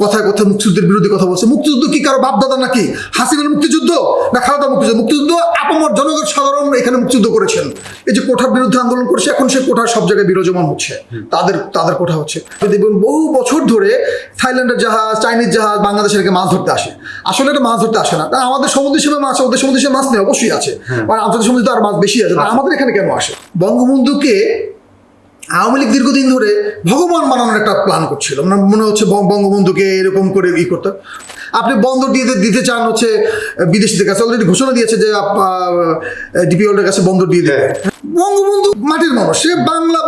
কথায় কথায় মুক্তিযুদ্ধের বিরোধী কথা বলছে। মুক্তিযুদ্ধ কি কারো বাপদাদা নাকি? হাসিনার মুক্তিযুদ্ধ না খালেদা মুক্তিযুদ্ধ? মুক্তিযুদ্ধ আপামর জনগণ সাধারণ এখানে মুক্তিযুদ্ধ করেছেন। এই যে কোঠার বিরুদ্ধে আন্দোলন করছে, এখন সে কোঠার সব জায়গায় বিরাজমান হচ্ছে, তাদের কোঠা হচ্ছে। দেখবেন বহু বছর ধরে থাইল্যান্ডের জাহাজ, চাইনিজ জাহাজ বাংলাদেশের মাছ ধরতে আসে। আসলে এটা মাছ ধরতে আসে না, আমাদের সমুদ্র সীমা মাছ, ওদের সমুদ্র সীমা মাছ নেই, অবশ্যই আছে, মানে আন্তর্জাতিক সমুদ্রে আর মাছ বেশি আছে, আমাদের এখানে কেন আসে? বঙ্গবন্ধুকে আওয়ামী লীগ দীর্ঘদিন ধরে ভগবান বানানোর একটা প্ল্যান করছিল। মনে হচ্ছে বঙ্গবন্ধুকে এরকম করে করতে। আপনি বন্দর দিতে চান হচ্ছে বিদেশিদের কাছে, অলরেডি ঘোষণা দিয়েছে যে ডিপি ওয়ার্ল্ডের কাছে বন্দর দিয়ে দেবে। বঙ্গবন্ধু মাটির মানুষ, সে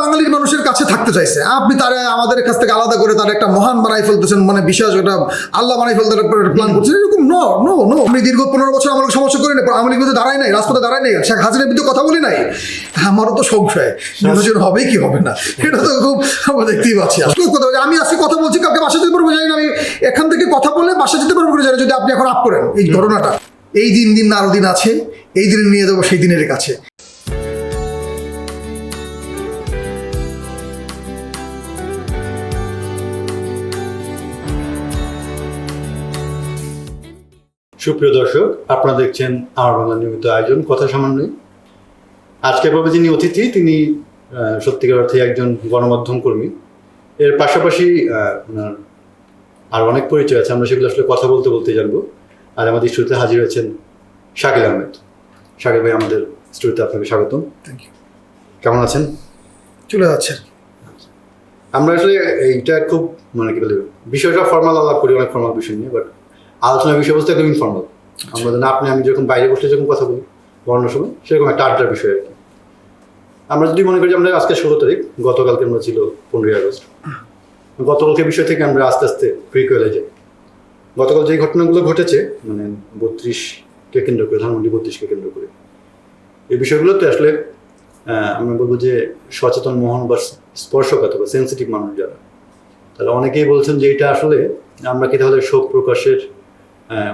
বাঙালির মানুষের কাছে থাকতে চাইছে। আপনি তারা আমাদের কাছ থেকে আলাদা করে তার একটা মহান বানাই ফেলতেছেন, মানে বিশ্বাস ওটা আল্লাহ বানাই ফেলতে প্ল্যান করছেন, এরকম নো। আমি দীর্ঘ 15 বছর আমাকে সমস্যা করি না, আওয়ামী লীগ বিরুদ্ধে দাঁড়াই নাই, রাজপথে দাঁড়াই নাই, শেখ হাসিনার বিরুদ্ধে কথা বলি নাই। আমারও তো সংশয় নির্বাচন হবে কি হবে না, এটা তো খুব আমরা দেখতেই পাচ্ছি। আমি আজকে কথা বলছি, কালকে বাসা যেতে পারবো জানি না, আমি এখান থেকে কথা বললে বাসা যেতে পারবো জানি, যদি আপনি এখন আপ করেন এই ঘটনাটা। এই দিন না আরো দিন আছে, এই দিনে নিয়ে যাবো সেই দিনের কাছে। সুপ্রিয় দর্শক, আপনারা দেখছেন আমার বাংলা নিয়মিত আয়োজন কথা সামান্যই। আজকের পর্বে যিনি অতিথি, তিনি সত্যিকার অর্থে একজন গণমাধ্যম কর্মী। এর পাশাপাশি ওনার আর অনেক পরিচয় আছে, আমরা সেগুলো আসলে কথা বলতে বলতে জানবো। আর আমাদের স্টুডিওতে হাজির হয়েছেন শাকিল আহমেদ। শাকিল ভাই, আমাদের স্টুডিওতে আপনাকে স্বাগতম। Thank you. কেমন আছেন? চলে যাচ্ছে। আমরা আসলে এইটা খুব মানে কি বলে, বিষয়টা ফর্মাল আলাপ করি, অনেক ফর্মাল বিষয় নিয়ে, বাট আলোচনার বিষয়বস্তু একদম ইনফর্মাল। আমরা যেন আপনি যখন বাইরে বসলে যখন কথা বলি বর্ণার সময়, সেরকম একটা আড্ডার বিষয় আর কি। আমরা যদি মনে করি যে আমরা আজকে 16 তারিখ, গতকালকে আমরা ছিল 15ই আগস্ট। গতকালকে বিষয় থেকে আমরা আস্তে আস্তে প্রিকুয়েলে যাই। গতকাল যে ঘটনাগুলো ঘটেছে, মানে 32কে কেন্দ্র করে, ধানমন্ডি 32কে কেন্দ্র করে, এই বিষয়গুলোতে আসলে আমরা বলবো যে সচেতন মহন বা স্পর্শকাতর বা সেন্সিটিভ মানুষ যারা, তারা অনেকেই বলছেন যে এটা আসলে আমরা কি তাহলে শোক প্রকাশের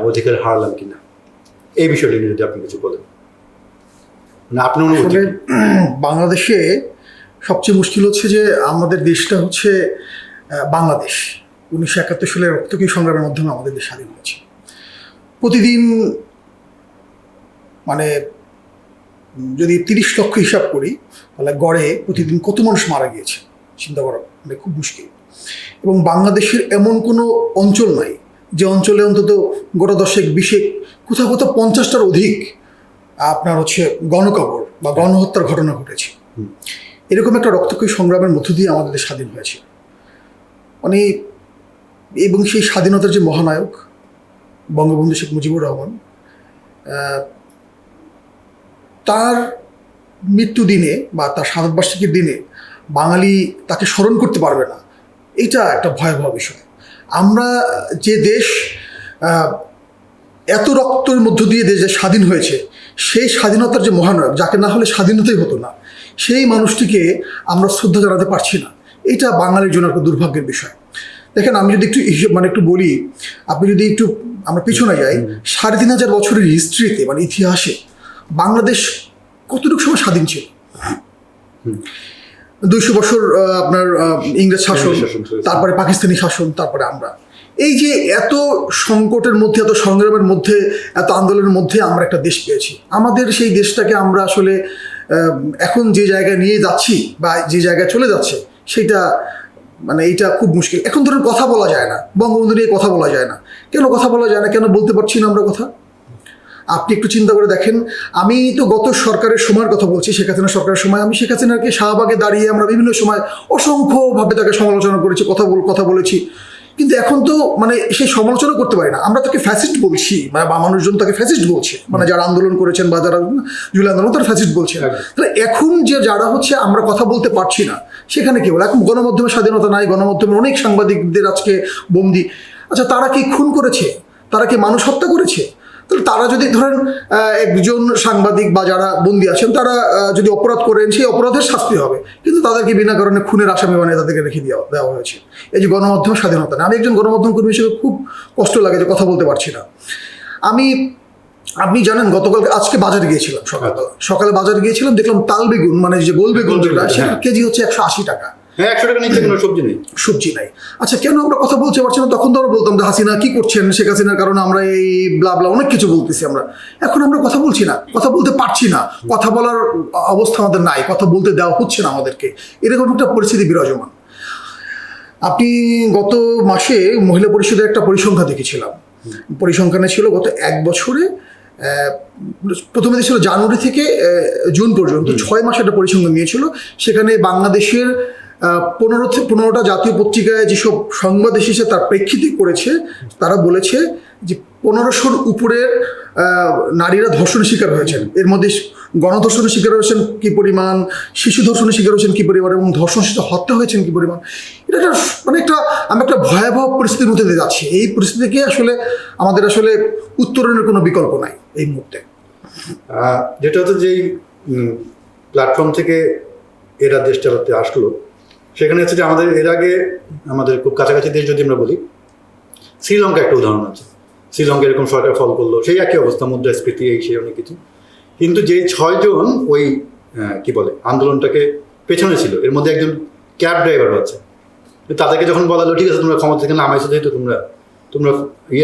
অধিকার হারালাম কিনা। এই বিষয়টি নিয়ে যদি আপনি কিছু বলেন, মানে আপনি আসলে বাংলাদেশে সবচেয়ে মুশকিল হচ্ছে যে আমাদের দেশটা হচ্ছে বাংলাদেশ। 1971 সালের রক্তক্ষয়ী সংগ্রামের মাধ্যমে আমাদের দেশ স্বাধীন হয়েছে। প্রতিদিন মানে যদি 30 লক্ষ হিসাব করি, তাহলে গড়ে প্রতিদিন কত মানুষ মারা গিয়েছে চিন্তা করা মানে খুব মুশকিল। এবং বাংলাদেশের এমন কোনো অঞ্চল নাই যে অঞ্চলে অন্তত গোটা 10-20 কোথাও 50টার অধিক আপনার হচ্ছে গণকবর বা গণহত্যার ঘটনা ঘটেছে। এরকম একটা রক্তক্ষয়ী সংগ্রামের মধ্য দিয়ে আমাদের দেশ স্বাধীন হয়েছে। মানে এবং সেই স্বাধীনতার যে মহানায়ক বঙ্গবন্ধু শেখ মুজিবুর রহমান, তার মৃত্যু দিনে বা তার শতবার্ষিকীর দিনে বাঙালি তাকে স্মরণ করতে পারবে না, এটা একটা ভয়াবহ বিষয়। আমরা যে দেশ এত রক্তের মধ্য দিয়ে দেশ স্বাধীন হয়েছে, সেই স্বাধীনতার যে মহানায়ক, যাকে না হলে স্বাধীনতাই হতো না, সেই মানুষটিকে আমরা শ্রদ্ধা জানাতে পারছি না। এটা বাঙালির জন্য একটা দুর্ভাগ্যের বিষয়। দেখেন, আমি যদি একটু বলি, আপনি যদি একটু আমরা পিছনে যাই, 3500 বছরের হিস্ট্রিতে মানে ইতিহাসে বাংলাদেশ কতটুকু সময় স্বাধীন ছিল? 200 বছর আপনার ইংরেজ শাসন, তারপরে পাকিস্তানি শাসন, তারপরে আমরা। এই যে এত সংকটের মধ্যে, এত সংগ্রামের মধ্যে, এত আন্দোলনের মধ্যে আমরা একটা দেশ পেয়েছি। আমাদের সেই দেশটাকে আমরা আসলে এখন যে জায়গায় নিয়ে যাচ্ছি বা যে জায়গায় চলে যাচ্ছে, সেটা মানে এইটা খুব মুশকিল। এখন ধরুন কথা বলা যায় না, বঙ্গবন্ধু নিয়ে কথা বলা যায় না। কেন কথা বলা যায় না? কেন বলতে পারছি না আমরা কথা? আপনি একটু চিন্তা করে দেখেন। আমি তো গত সরকারের সময়ের কথা বলছি, শেখ হাসিনা সরকারের সময়। আমি শেখ হাসিনাকে শাহবাগে দাঁড়িয়ে আমরা বিভিন্ন সময় অসংখ্যভাবে তাকে সমালোচনা করেছি, কথা বলেছি। কিন্তু এখন তো মানে সেই সমালোচনা করতে পারি না, আমরা তাকে ফ্যাসিস্ট বলছি, মানে বা মানুষজন তাকে ফ্যাসিস্ট বলছে, মানে যারা আন্দোলন করেছেন বা যারা জুলাই আন্দোলন, তারা ফ্যাসিস্ট বলছে। তাহলে এখন যে যারা হচ্ছে আমরা কথা বলতে পারছি না, সেখানে কি বলে? এখন গণমাধ্যমের স্বাধীনতা নাই, গণমাধ্যমের অনেক সাংবাদিকদের আজকে বন্দি। আচ্ছা, তারা কি খুন করেছে? তারা কি মানুষ হত্যা করেছে? তাহলে তারা যদি ধরেন একজন সাংবাদিক বা যারা বন্দী আছেন, তারা যদি অপরাধ করেন, সেই অপরাধের শাস্তি হবে, কিন্তু তাদেরকে বিনা কারণে খুনের আসামি বানিয়ে তাদেরকে রেখে দেওয়া হয়েছে। এই যে গণমাধ্যমের স্বাধীনতা না, আমি একজন গণমাধ্যম কর্মী হিসেবে খুব কষ্ট লাগে যে কথা বলতে পারছি না। আপনি জানেন, আজকে বাজারে গিয়েছিলাম, সকালে বাজারে গিয়েছিলাম, দেখলাম তাল বেগুন, মানে যে গোল বেগুন যেটা, সেটা কেজি হচ্ছে 180 টাকা। হ্যাঁ 100 টাকা নিচে কোনো সবজি নেই। সবজি নাই। আচ্ছা, কেন আমরা কথা বলতে পারছি না? তখন তো আমরা বলতাম যে হাসিনা কি করছেন, শেখ হাসিনার কারণে আমরা এই ব্লা ব্লা অনেক কিছু বলতেছি আমরা। এখন আমরা কথা বলছি না, কথা বলতে পারছি না, কথা বলার অবস্থা আমাদের নাই, কথা বলতে দেওয়া হচ্ছে না আমাদেরকে, এরকম একটা পরিস্থিতি বিরাজমান। আপনি গত মাসে মহিলা পরিষদের একটা পরিসংখ্যান দেখেছিলাম। পরিসংখ্যানে ছিল গত এক বছরে প্রথমে ছিল জানুয়ারি থেকে জুন পর্যন্ত 6 মাসে একটা পরিসংখ্যান নিয়েছিল। সেখানে বাংলাদেশের 15টা জাতীয় পত্রিকায় যেসব সংবাদ এসেছে তার প্রেক্ষিতে করেছে, তারা বলেছে যে 1500-র উপরের নারীরা ধর্ষণের শিকার হয়েছেন। এর মধ্যে গণধর্ষণের শিকার হয়েছেন কি পরিমাণ, শিশু ধর্ষণের শিকার হয়েছেন কি পরিমাণ, এবং ধর্ষণ শিশু হত্যা হয়েছেন কি পরিমাণ। এটা একটা মানে আমরা একটা ভয়াবহ পরিস্থিতির মধ্যে দিয়ে যাচ্ছি। এই পরিস্থিতিকে আসলে আমাদের আসলে উত্তরণের কোনো বিকল্প নাই এই মুহূর্তে। যেটা হচ্ছে যেই প্ল্যাটফর্ম থেকে এরা দেশ চালাতে আসলো, সেখানে হচ্ছে যে আমাদের এর আগে আমাদের খুব কাছাকাছি দেশ যদি আমরা বলি, শ্রীলঙ্কা একটা উদাহরণ আছে। শ্রীলঙ্কা এরকম সরকার ফল করলো, সেই একই অবস্থা, মুদ্রাস্ফীতি এই সেই অনেক কিছু। কিন্তু যে 6 জন ওই কি বলে আন্দোলনটাকে পেছনে ছিল, এর মধ্যে একজন ক্যাব ড্রাইভার আছে। তাদেরকে যখন বলা হলো ঠিক আছে তোমরা ক্ষমতা থেকে নামাইছো, যেহেতু তোমরা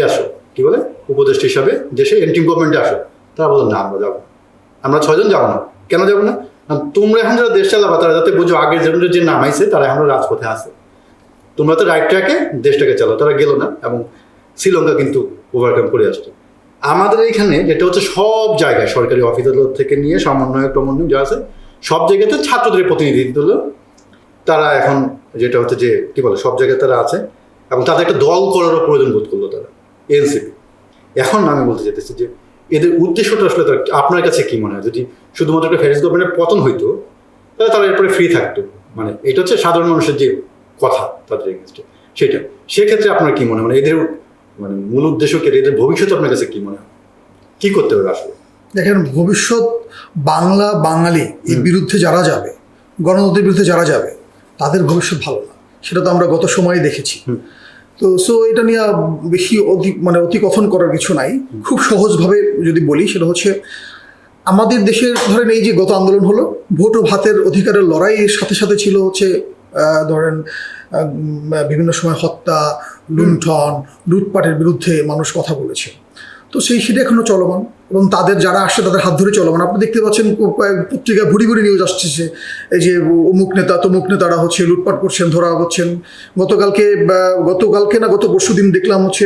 আসো কি বলে উপদেষ্টা হিসাবে দেশে এন্টি গভর্নমেন্টে আসো, তারা বললো না আমরা যাবো, আমরা 6 জন যাবো না। কেন যাবো না? তোমরা এখন যারা দেশ চালাবা তারা যাতে বুঝো আগের জনের যে নামাইছে তারা এখন রাজপথে আছে, তোমরা তো রাইট ট্র্যাকে দেশটাকে চালাও। তারা গেল না এবং শ্রীলঙ্কা কিন্তু ওভারকাম করে আসছে। আমাদের এইখানে যেটা হচ্ছে সব জায়গায় সরকারি অফিস আদালত থেকে নিয়ে সমন্বয়ক টমন্বয় যা আছে সব জায়গাতে ছাত্রদের প্রতিনিধিত্ব হলো। তারা এখন যেটা হচ্ছে যে কি বলে সব জায়গায় তারা আছে এবং তাদের একটা দল করারও প্রয়োজন বোধ করলো তারা, এনসিপি। এখন আমি বলতে চাইতেছি যে এদের উদ্দেশ্যটা আসলে আপনার কাছে কি মনে হয়? যদি শুধুমাত্র একটা ফ্যাসিস্ট গভর্নমেন্টের পতন হইতো তাহলে তারা এরপরে ফ্রি থাকতো, মানে এটা হচ্ছে সাধারণ মানুষের যে কথা তাদের এগেনস্টে সেটা। সেক্ষেত্রে আপনার কি মনে হয়, মানে এদের মানে মূল উদ্দেশ্য কি, এদের ভবিষ্যৎ আপনার কাছে কি মনে হয়, কি করতে হবে আসলে? দেখেন, ভবিষ্যৎ বাঙালি এর বিরুদ্ধে যারা যাবে, গণতন্ত্রের বিরুদ্ধে যারা যাবে, তাদের ভবিষ্যৎ ভালো না, সেটা তো আমরা গত সময়ে দেখেছি। তো এটা নিয়ে বেশি অতিকথন করার কিছু নাই। খুব সহজভাবে যদি বলি, সেটা হচ্ছে আমাদের দেশের ধরেন এই যে গত আন্দোলন হলো, ভোট ও ভাতের অধিকারের লড়াইয়ের সাথে সাথে ছিল হচ্ছে ধরেন বিভিন্ন সময় হত্যা, লুণ্ঠন, লুটপাটের বিরুদ্ধে মানুষ কথা বলেছে। তো সেটা এখনো চলমান এবং তাদের যারা আসছে তাদের হাত ধরে চলমান। আপনি দেখতে পাচ্ছেন পত্রিকায় ভুড়ি ভুড়ি নিউজ আসছে এই যে অমুক নেতা তমুক নেতারা হচ্ছে লুটপাট করছেন, ধরা হচ্ছেন। গতকালকে না গত পরশু দিন দেখলাম হচ্ছে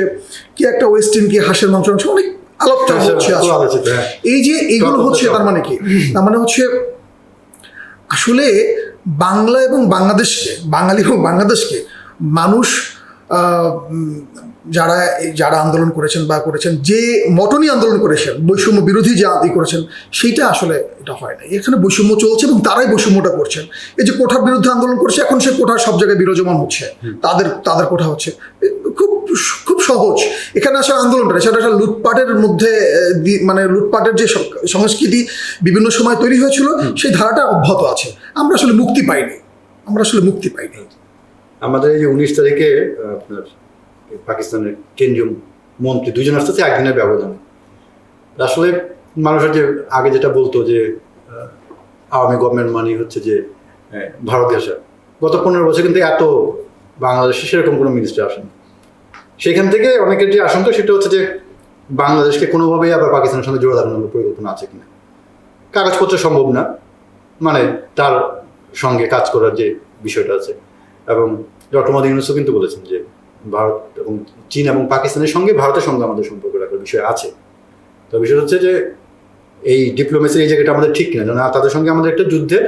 কি একটা ওয়েস্টিন কি হাঁসের মাংস অনেক আলোচনা হচ্ছে। এই যে এইগুলো হচ্ছে তার মানে কি? তার মানে হচ্ছে আসলে বাংলা এবং বাঙালি এবং বাংলাদেশকে মানুষ যারা আন্দোলন করেছেন বা করেছেন, যে মটনি আন্দোলন করেছেন, বৈষম্য বিরোধী যে আদি করেছেন, সেইটা আসলে এটা হয় না। এখানে বৈষম্য চলছে এবং তারাই বৈষম্যটা করছেন। এই যে কোঠার বিরুদ্ধে আন্দোলন করছে, এখন সে কোঠা সব জায়গায় বিরাজমান হচ্ছে, তাদের কোঠা হচ্ছে। খুব সহজ। এখানে আসলে আন্দোলনটা সেটা একটা লুটপাটের মধ্যে, মানে লুটপাটের যে সংস্কৃতি বিভিন্ন সময় তৈরি হয়েছিল, সেই ধারাটা অব্যাহত আছে। আমরা আসলে মুক্তি পাইনি। আমাদের এই যে 19 তারিখে আপনার পাকিস্তানের কেন্দ্রীয় মন্ত্রী 2 জন আসতেছে একদিনের ব্যবধানে। আসলে মানুষের যে আগে যেটা বলতো যে আওয়ামী গভর্নমেন্ট মানে হচ্ছে যে ভারতীয় আসা, গত 15 বছর কিন্তু এত বাংলাদেশে সেরকম কোনো মিনিস্টার আসেনি। সেখান থেকে অনেকের যে আশঙ্কা সেটা হচ্ছে যে বাংলাদেশকে কোনোভাবেই আবার পাকিস্তানের সঙ্গে জোড়া লাগানোর পরিকল্পনা আছে কিনা। কাগজপত্র সম্ভব না, মানে তার সঙ্গে কাজ করার যে বিষয়টা আছে। এবং ডক্টর মোহাম্মদ ইউনূসও কিন্তু বলেছেন যে ভারত এবং চীন এবং পাকিস্তানের সঙ্গে ভারতের সঙ্গে আমাদের সম্পর্ক রাখার বিষয় আছে। তো বিষয় হচ্ছে যে এই ডিপ্লোমেসির এই জায়গাটা আমাদের ঠিক কিনা, না তাদের সঙ্গে আমাদের একটা যুদ্ধের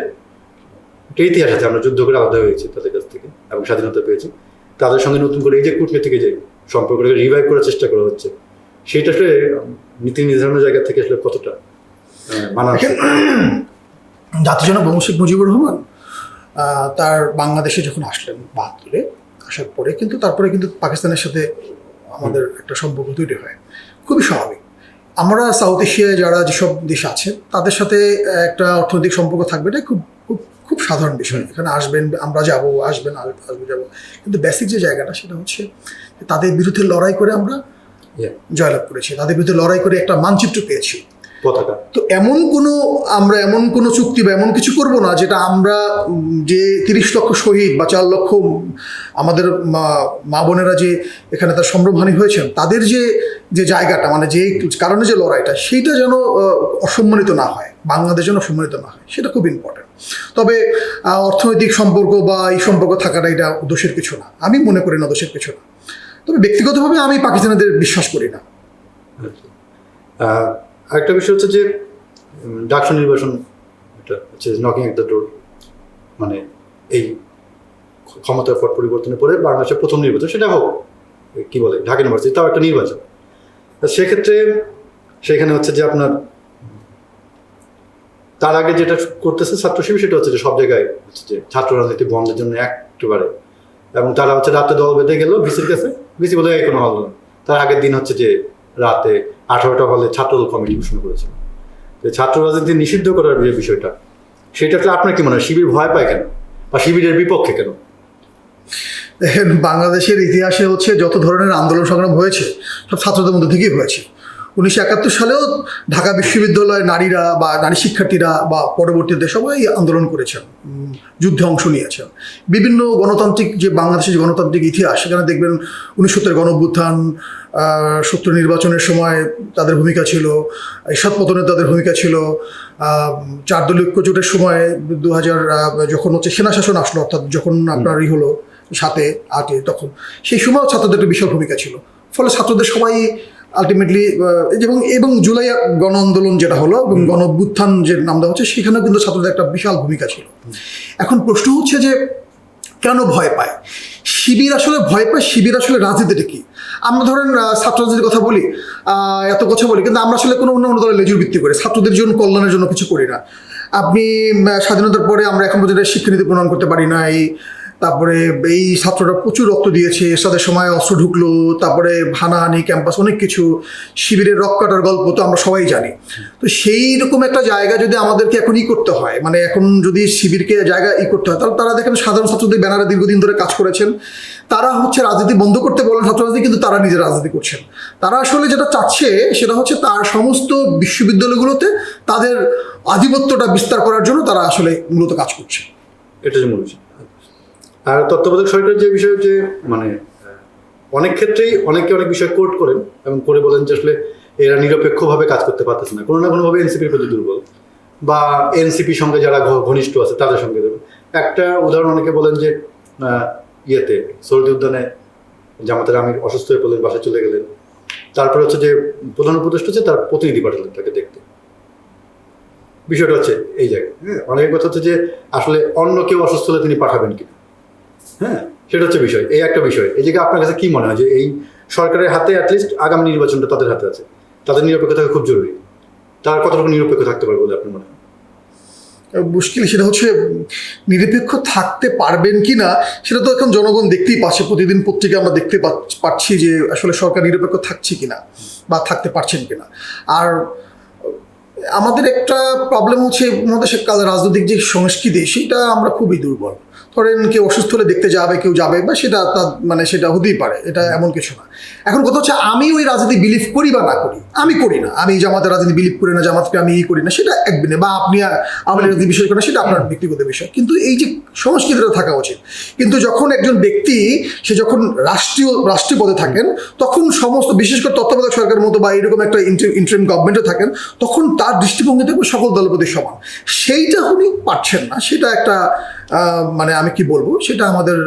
একটা ইতিহাস আছে, আমরা যুদ্ধ করে আলাদা হয়েছি তাদের কাছ থেকে এবং স্বাধীনতা পেয়েছি। তাদের সঙ্গে নতুন করে এই যে কূটনীতিক যে সম্পর্কটাকে রিভাইভ করার চেষ্টা করা হচ্ছে, সেইটা আসলে নীতি নির্ধারণের জায়গা থেকে আসলে কতটা মানানসই? জাতির জনক শেখ মুজিবুর রহমান তার বাংলাদেশে যখন আসলেন 72-এ, আসার পরে কিন্তু তারপরে কিন্তু পাকিস্তানের সাথে আমাদের একটা সম্পর্ক তৈরি হয়, খুবই স্বাভাবিক। আমরা সাউথ এশিয়ায় যারা যেসব দেশ আছে তাদের সাথে একটা অর্থনৈতিক সম্পর্ক থাকবে, এটা খুব খুব খুব সাধারণ বিষয়। এখানে আসবেন, আমরা যাব, আসবেন, যাবো। কিন্তু বেসিক যে জায়গাটা সেটা হচ্ছে তাদের বিরুদ্ধে লড়াই করে আমরা জয়লাভ করেছি, তাদের বিরুদ্ধে লড়াই করে একটা মানচিত্র পেয়েছি। পতাকা। তো আমরা এমন কোনো চুক্তি বা এমন কিছু করব না যেটা আমরা যে 30 লক্ষ শহীদ বা 4 লক্ষ আমাদের মা বোনেরা যে এখানে তার সম্ভ্রমহানি হয়েছেন তাদের যে জায়গাটা মানে যে কারণে যে লড়াইটা সেইটা যেন অসম্মানিত না হয়, বাংলাদেশ যেন অসম্মানিত না হয়, সেটা খুব ইম্পর্টেন্ট। তবে অর্থনৈতিক সম্পর্ক বা এই সম্পর্ক থাকাটা এটা দোষের কিছু না, আমি মনে করি না দোষের কিছু না। তবে ব্যক্তিগতভাবে আমি পাকিস্তানিদের বিশ্বাস করি না। আরেকটা বিষয় হচ্ছে যে ডাকসু নির্বাচন, এটা হচ্ছে নকিং এট দ্য ডোর, মানে এই ক্ষমতার পট পরিবর্তনের পরে বাংলাদেশের প্রথম নির্বাচন, সেটা হোক কি বলে ঢাকা ইউনিভার্সিটি, তাও একটা নির্বাচন। সেক্ষেত্রে সেখানে হচ্ছে যে আপনার তার আগে যেটা করতেছে ছাত্র শিবির, সেটা হচ্ছে যে সব জায়গায় হচ্ছে যে ছাত্র রাজনীতি বন্ধের জন্য একেবারে, এবং তারা হচ্ছে রাতে দল বেঁধে গেল ভিসির কাছে, ভিসি বলে কোনো হল না। তার আগের দিন হচ্ছে যে রাতে 18টা হলে ছাত্রদল কমিটি ঘোষণা করেছিল। ছাত্র রাজনীতি নিষিদ্ধ করার যে বিষয়টা, সেটা আপনার কি মনে হয় শিবির ভয় পায় কেন, বা শিবিরের বিপক্ষে কেন? দেখেন, বাংলাদেশের ইতিহাসে হচ্ছে যত ধরনের আন্দোলন সংগ্রাম হয়েছে সব ছাত্রদের মধ্যে থেকেই হয়েছে। 1971 সালেও ঢাকা বিশ্ববিদ্যালয়ের নারীরা বা নারী শিক্ষার্থীরা বা পরবর্তীতে সবাই আন্দোলন করেছেন, যুদ্ধে অংশ নিয়েছেন। বিভিন্ন গণতান্ত্রিক যে বাংলাদেশের গণতান্ত্রিক ইতিহাস, সেখানে দেখবেন 1970 গণঅভ্যুত্থান, 70 নির্বাচনের সময় তাদের ভূমিকা ছিল, এরশাদ পতনে তাদের ভূমিকা ছিল, 4 দলীয় ঐক্যজোটের সময় 2000 যখন হচ্ছে সেনা শাসন আসলো, অর্থাৎ যখন আপনার হলো 7-এ 8-এ, তখন সেই সময়ও ছাত্রদের একটা বিশাল ভূমিকা ছিল। ফলে ছাত্রদের সবাই আলটিমেটলি এবং জুলাই গণ আন্দোলন যেটা হলো এবং গণ অভ্যুত্থান যে নাম দেওয়া হচ্ছে, সেখানেও কিন্তু ছাত্রদের একটা বিশাল ভূমিকা ছিল। এখন প্রশ্ন হচ্ছে যে কেন ভয় পায় শিবির? আসলে ভয় পায় শিবির আসলে রাজনীতিটা কি? আমরা ধরেন ছাত্র রাজনীতির কথা বলি, এত কথা বলি, কিন্তু আমরা আসলে কোনো অন্য দলের লেজুর ভিত্তি করে ছাত্রদের জন্য কল্যাণের জন্য কিছু করি না। আপনি স্বাধীনতার পরে আমরা এখন পর্যন্ত শিক্ষানীতি প্রণয়ন করতে পারি নাই। তারপরে এই ছাত্ররা প্রচুর রক্ত দিয়েছে, এরশাদের সময় অস্ত্র ঢুকলো, তারপরে হানাহানি, ক্যাম্পাস, অনেক কিছু, শিবিরের রক কাটার গল্প তো আমরা সবাই জানি। তো সেই রকম একটা জায়গা যদি আমাদেরকে এখন করতে হয়, মানে এখন যদি শিবিরকে জায়গা করতে হয়, তাহলে তারা দেখেন সাধারণ ছাত্রদের ব্যানারে দীর্ঘদিন ধরে কাজ করেছেন। তারা হচ্ছে রাজনীতি বন্ধ করতে বলেন ছাত্র রাজনীতি, কিন্তু তারা নিজের রাজনীতি করছেন। তারা আসলে যেটা চাচ্ছে সেটা হচ্ছে তার সমস্ত বিশ্ববিদ্যালয়গুলোতে তাদের আধিপত্যটা বিস্তার করার জন্য তারা আসলে মূলত কাজ করছে। এটা যে মূল বিষয়। আর তত্ত্বাবধায়ক সরকারের যে বিষয়, যে মানে অনেক ক্ষেত্রেই অনেকে অনেক বিষয় কোর্ট করেন এবং করে বলেন যে আসলে এরা নিরপেক্ষভাবে কাজ করতে পারতেছে না, কোনো না কোনোভাবে এনসিপির প্রতি দুর্বল, বা এনসিপির সঙ্গে যারা ঘনিষ্ঠ আছে তাদের সঙ্গে দেবেন। একটা উদাহরণ অনেকে বলেন যে সৌদি উদ্যানে জামাতের আমির অসুস্থ হয়ে পড়লেন, বাসায় চলে গেলেন, তারপরে হচ্ছে যে প্রধান উপদেষ্টা হচ্ছে তার প্রতিনিধি পাঠালেন তাকে দেখতে। বিষয়টা হচ্ছে এই জায়গায়, অনেকের কথা হচ্ছে যে আসলে অন্য কেউ অসুস্থ হলে তিনি পাঠাবেন কিনা, সেটা হচ্ছে বিষয়। এই একটা বিষয়, এই জায়গায় আপনার কাছে কি মনে হয় যে এই সরকারের হাতে অ্যাটলিস্ট আগামী নির্বাচনটা তাদের হাতে আছে, তাদের নিরপেক্ষ থাকা খুব জরুরি। তার কতটুকু নিরপেক্ষ থাকতে পারবে বলে আপনার মনে হয়? মুশকিল সেটা হচ্ছে নিরপেক্ষ থাকতে পারবেন কি না, সেটা তো এখন জনগণ দেখতেই পাচ্ছে। প্রতিদিন পত্রিকা আমরা দেখতে পাচ্ছি যে আসলে সরকার নিরপেক্ষ থাকছে কিনা বা থাকতে পারছেন কিনা। আর আমাদের একটা প্রবলেম হচ্ছে আমাদের রাজনৈতিক যে সংস্কৃতি, সেটা আমরা খুবই দুর্বল। ধরেন কেউ অসুস্থ হলে দেখতে যাবে, কেউ যাবে, বা সেটা তার মানে সেটা হতেই পারে, এটা এমন কিছু না। এখন কথা হচ্ছে আমি ওই রাজনীতি বিলিভ করি বা না করি, আমি করি না, আমি জামাতের রাজনীতি বিলিভ করি না, জামাতকে আমি করি না, সেটা একদিনে, বা আপনি আমার রাজনীতি বিষয় করেন, সেটা আপনার ব্যক্তিগত বিষয়। কিন্তু এই যে সংস্কৃতিটা থাকা উচিত। কিন্তু যখন একজন ব্যক্তি সে যখন রাষ্ট্রীয় পদে থাকেন, তখন সমস্ত, বিশেষ করে তত্ত্বাবধায়ক সরকারের মতো বা এরকম একটা ইন্টারিম গভর্নমেন্টে থাকেন, তখন তার দৃষ্টিভঙ্গি থাকবে সকল দলপতি সমান। সেইটা উনি পারছেন না, সেটা একটা মানে আমি কি বলবো, সেটা আমাদের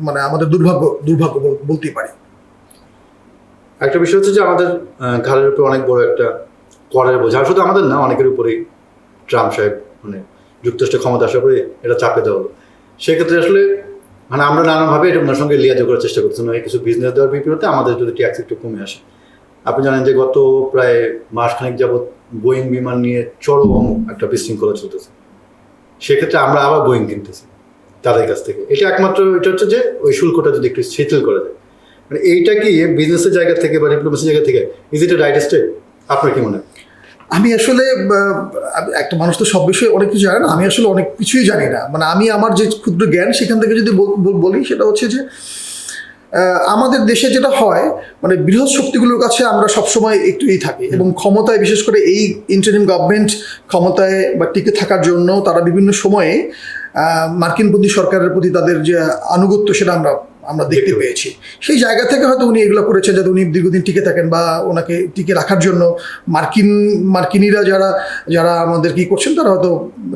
মানে আমাদের দুর্ভাগ্য বলতেই পারি। একটা বিষয় হচ্ছে যে আমাদের ঘাড়ের উপরে অনেক বড় একটা করের বোঝা, শুধু আমাদের না, অনেকের উপরেই ট্রাম্প সাহেব মানে যুক্তরাষ্ট্রের ক্ষমতা আসার পরে এটা চাপে দেওয়া হলো। সেক্ষেত্রে আসলে মানে আমরা নানানভাবে এটা ওনার সঙ্গে লিয়াজ করার চেষ্টা করতেছি, নয় কিছু বিজনেস দেওয়ার বিপরীতে আমাদের যদি ট্যাক্স একটু কমে আসে। আপনি জানেন যে গত প্রায় মাসখানেক যাবৎ বোয়িং বিমান নিয়ে চরম একটা বিশৃঙ্খলা চলতেছে। সেক্ষেত্রে আমরা আবার বোয়িং কিনতেছি তাদের কাছ থেকে। এটা একমাত্র এটা হচ্ছে যে ওই শুল্কটা যদি একটু শিথিল করা যায়, মানে এইটা কি বিজনেসের জায়গা থেকে বা ডিপ্লোমেসির জায়গা থেকে is it A right step? আপনার কি মনে হয়? আমি আসলে একটা মানুষ তো সব বিষয়ে অনেক কিছু জানে না, আমি আসলে অনেক কিছুই জানি না। মানে আমি আমার যে ক্ষুদ্র জ্ঞান সেখান থেকে যদি বলি, সেটা হচ্ছে যে আমাদের দেশে যেটা হয় মানে বৃহৎ শক্তিগুলোর কাছে আমরা সবসময় একটুই থাকি এবং ক্ষমতায় বিশেষ করে এই ইন্টারিম গভর্নমেন্ট ক্ষমতায় বা টিকে থাকার জন্য তারা বিভিন্ন সময়ে মার্কিনপন্থী সরকারের প্রতি তাদের যে আনুগত্য সেটা আমরা দেখতে পেয়েছি। সেই জায়গা থেকে হয়তো উনি এগুলো করেছেন যাতে উনি দীর্ঘদিন টিকে থাকেন বা ওনাকে টিকে রাখার জন্য মার্কিনিরা যারা আমাদের কি করছেন তারা হয়তো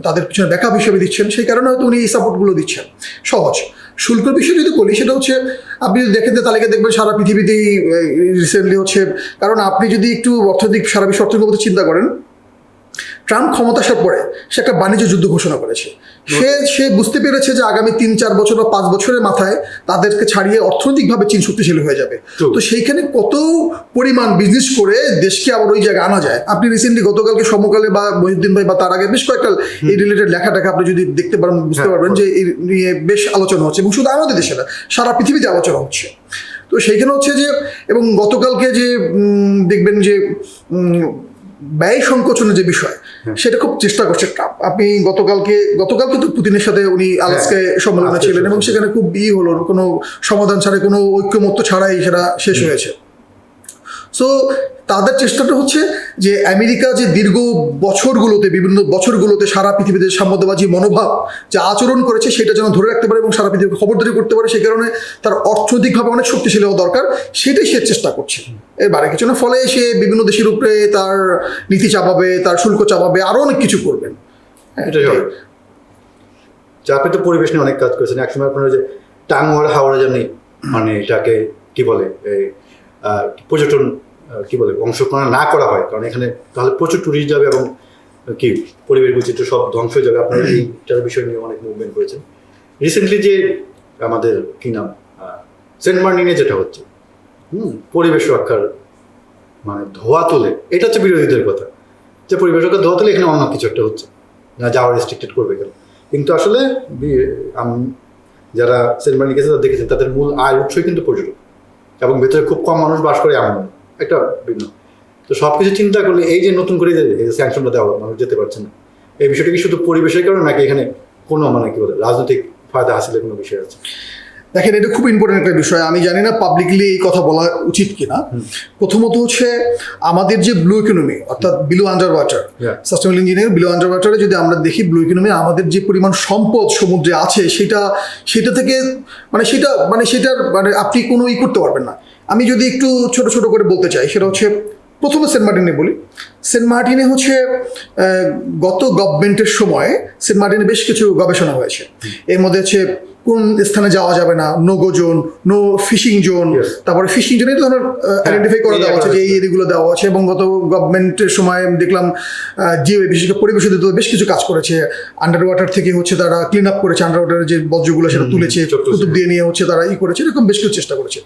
তাদের পিছনে ব্যাকআপ হিসেবে দিচ্ছেন, সেই কারণে হয়তো উনি এই সাপোর্টগুলো দিচ্ছেন। সহজ শুল্কের বিষয় যদি বলি সেটা হচ্ছে আপনি যদি দেখেন যে তালিকা দেখবেন সারা পৃথিবীতেই রিসেন্টলি হচ্ছে, কারণ আপনি যদি একটু অর্থনৈতিক সারা বিশ্ব অর্থনীতির কথা চিন্তা করেন, ট্রাম্প ক্ষমতা আসার পরে সে একটা বাণিজ্য যুদ্ধ ঘোষণা করেছে। সে বুঝতে পেরেছে যে আগামী 3-4 বছর বা 5 বছরের মাথায় তাদেরকে ছাড়িয়ে অর্থনৈতিকভাবে চীন শক্তিশালী হয়ে যাবে। তো সেইখানে কত পরিমাণ বিজনেস করে দেশকে আবার ওই জায়গায় আনা যায়। আপনি রিসেন্টলি গতকালকে সমকালে বা মহিউদ্দিন ভাই বা তার আগে বেশ কয়েকটা এই রিলেটেড লেখাটাকে আপনি যদি দেখতে পারেন বুঝতে পারবেন যে এই নিয়ে বেশ আলোচনা হচ্ছে এবং শুধু আমাদের দেশে না সারা পৃথিবীতে আলোচনা হচ্ছে। তো সেইখানে হচ্ছে যে এবং গতকালকে যে দেখবেন যে ব্যয় সংকোচনের যে বিষয় সেটা খুব চেষ্টা করছে ট্রাম্প। আপনি গতকালকে তো পুতিনের সাথে উনি আলাস্কায় সম্মেলনে ছিলেন এবং সেখানে খুব হলো কোনো সমাধান ছাড়াই কোনো ঐক্যমত্য ছাড়াই সেটা শেষ হয়েছে। সো তাদের চেষ্টাটা হচ্ছে যে আমেরিকা যে দীর্ঘ বিভিন্ন বছরগুলোতে সারা পৃথিবীতে সাম্যবাদী মনোভাব যে আচরণ করেছে সেটা যেন ধরে রাখতে পারে এবং সারা পৃথিবীকে খবরদারি করতে পারে, সেই কারণে তার অর্থনৈতিকভাবে অনেক শক্তিশালী হওয়া দরকার, সেটাই সে চেষ্টা করছে। এর বাইরে কিছু না, ফলে সে বিভিন্ন দেশের উপরে তার নীতি চাপাবে, তার শুল্ক চাপাবে, আরও অনেক কিছু করবেন। এটাই হবে। আপনি তো পরিবেশ নিয়ে অনেক কাজ করেছেন, একসময় আপনারা যে টাঙ্গুয়ার হাওড়া জানি মানে এটাকে কি বলে পর্যটন কি বলে অংশগ্রহণ না করা হয়, কারণ এখানে তাহলে প্রচুর টুরিস্ট যাবে এবং কি পরিবেশ বৈচিত্র্য সব ধ্বংস হয়ে যাবে। আপনারা এইটার বিষয় নিয়ে অনেক মুভমেন্ট করেছেন। রিসেন্টলি যে আমাদের কি নাম সেন্ট মার্টিনে যেটা হচ্ছে পরিবেশ রক্ষার মানে ধোয়া তোলে, এটা হচ্ছে বিরোধীদের কথা যে পরিবেশ রক্ষার ধোয়া তোলে, এখানে অন্য কিছু একটা হচ্ছে না, যাওয়া রেস্ট্রিক্টেড করবে কেন। কিন্তু আসলে যারা সেন্ট মার্টিন গেছে তারা দেখেছেন তাদের মূল আয় উৎসই কিন্তু পর্যটন এবং ভেতরে খুব কম মানুষ বাস করে এমন একটা ভিন্ন। তো সব কিছু চিন্তা করলে এই যে নতুন করে স্যাংশনটা দেওয়া মানুষ যেতে পারছে না, এই বিষয়টা কি শুধু পরিবেশের কারণে নাকি এখানে কোনো মানে কি বলে রাজনৈতিক ফায়দা হাসিলের কোনো বিষয় আছে? দেখেন, এটা খুব ইম্পর্টেন্ট একটা বিষয়। আমি জানি না পাবলিকলি এই কথা বলা উচিত কিনা। প্রথমত হচ্ছে আমাদের যে ব্লু ইকোনমি অর্থাৎ below under water sustainable engineering below under ওয়াটারে যদি আমরা দেখি ব্লু ইকোনমি আমাদের যে পরিমাণ সম্পদ সমুদ্রে আছে সেটা থেকে সেটার আপনি কোনো করতে পারবেন না। আমি যদি একটু ছোট ছোট করে বলতে চাই, সেটা হচ্ছে প্রথমে সেন্ট মার্টিনে বলি। সেন্ট মার্টিনে হচ্ছে গত গভর্নমেন্টের সময় সেন্ট মার্টিনে বেশ কিছু গবেষণা হয়েছে। এর মধ্যে হচ্ছে কোন স্থানে যাওয়া যাবে না, নো গো জোন, নো ফিশিং জোন, তারপরে ফিশিং জোন এই ধরনের আইডেন্টিফাই করে দেওয়া আছে যে এই এরিয়াগুলো দেওয়া আছে। এবং গত গভর্নমেন্টের সময় দেখলাম যে বিশেষ করে পরিবেশ বেশ কিছু কাজ করেছে। আন্ডার ওয়াটার থেকে হচ্ছে তারা ক্লিন আপ করেছে, আন্ডার ওয়াটারের যে বর্জ্যগুলো সেটা তুলেছে, কুতুব দিয়ে নিয়ে হচ্ছে তারা করেছে, এরকম বেশ কিছু চেষ্টা করেছে।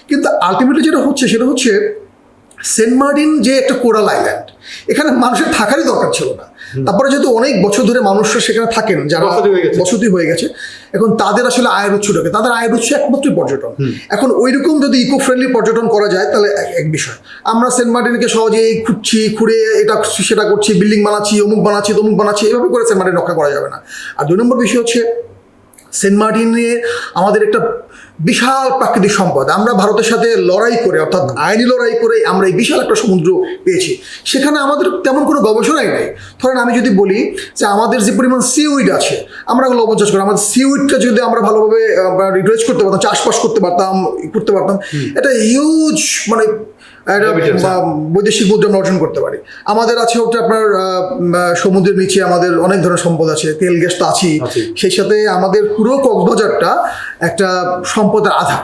কিন্তু আলটিমেটলি যেটা হচ্ছে সেটা হচ্ছে সেন্ট মার্টিন যে একটা কোরাল আইল্যান্ড, এখানে মানুষের থাকারই দরকার ছিল না। তারপরে যেহেতু অনেক বছর ধরে মানুষরা সেখানে থাকেন, যারা বসতি হয়ে গেছে, এখন তাদের আসলে আয়ের উৎসটাকে তাদের আয়ের উৎস একমাত্র পর্যটন। এখন ওইরকম যদি ইকো ফ্রেন্ডলি পর্যটন করা যায় তাহলে এক বিষয়। আমরা সেন্ট মার্টিনকে সহজেই খুঁড়ে এটা সেটা করছি, বিল্ডিং বানাচ্ছি, অমুক বানাচ্ছি, তমুক বানাচ্ছি, এইভাবে করে সেন্ট মার্টিন রক্ষা করা যাবে না। আর 2 নম্বর বিষয় হচ্ছে সেন্ট মার্টিনে আমাদের একটা বিশাল প্রাকৃতিক সম্পদ। আমরা ভারতের সাথে লড়াই করে অর্থাৎ আইনি লড়াই করে আমরা এই বিশাল একটা সমুদ্র পেয়েছি। সেখানে আমাদের তেমন কোনো গবেষণাই নেই। ধরেন আমি যদি বলি যে আমাদের যে পরিমাণ সিউইড আছে, আমরা লবণ চাষ করি, আমাদের সিউইডটা যদি আমরা ভালোভাবে রিউটিলাইজ করতে পারতাম, চাষবাস করতে পারতাম, এটা হিউজ বৈদেশিক মুদ্রা আমরা অর্জন করতে পারি। আমাদের আছে হচ্ছে আপনার সমুদ্রের নিচে আমাদের অনেক ধরনের সম্পদ আছে, তেল গ্যাস তো আছেই, সেই সাথে আমাদের পুরো কক্সবাজারটা একটা সম্পদের আধার।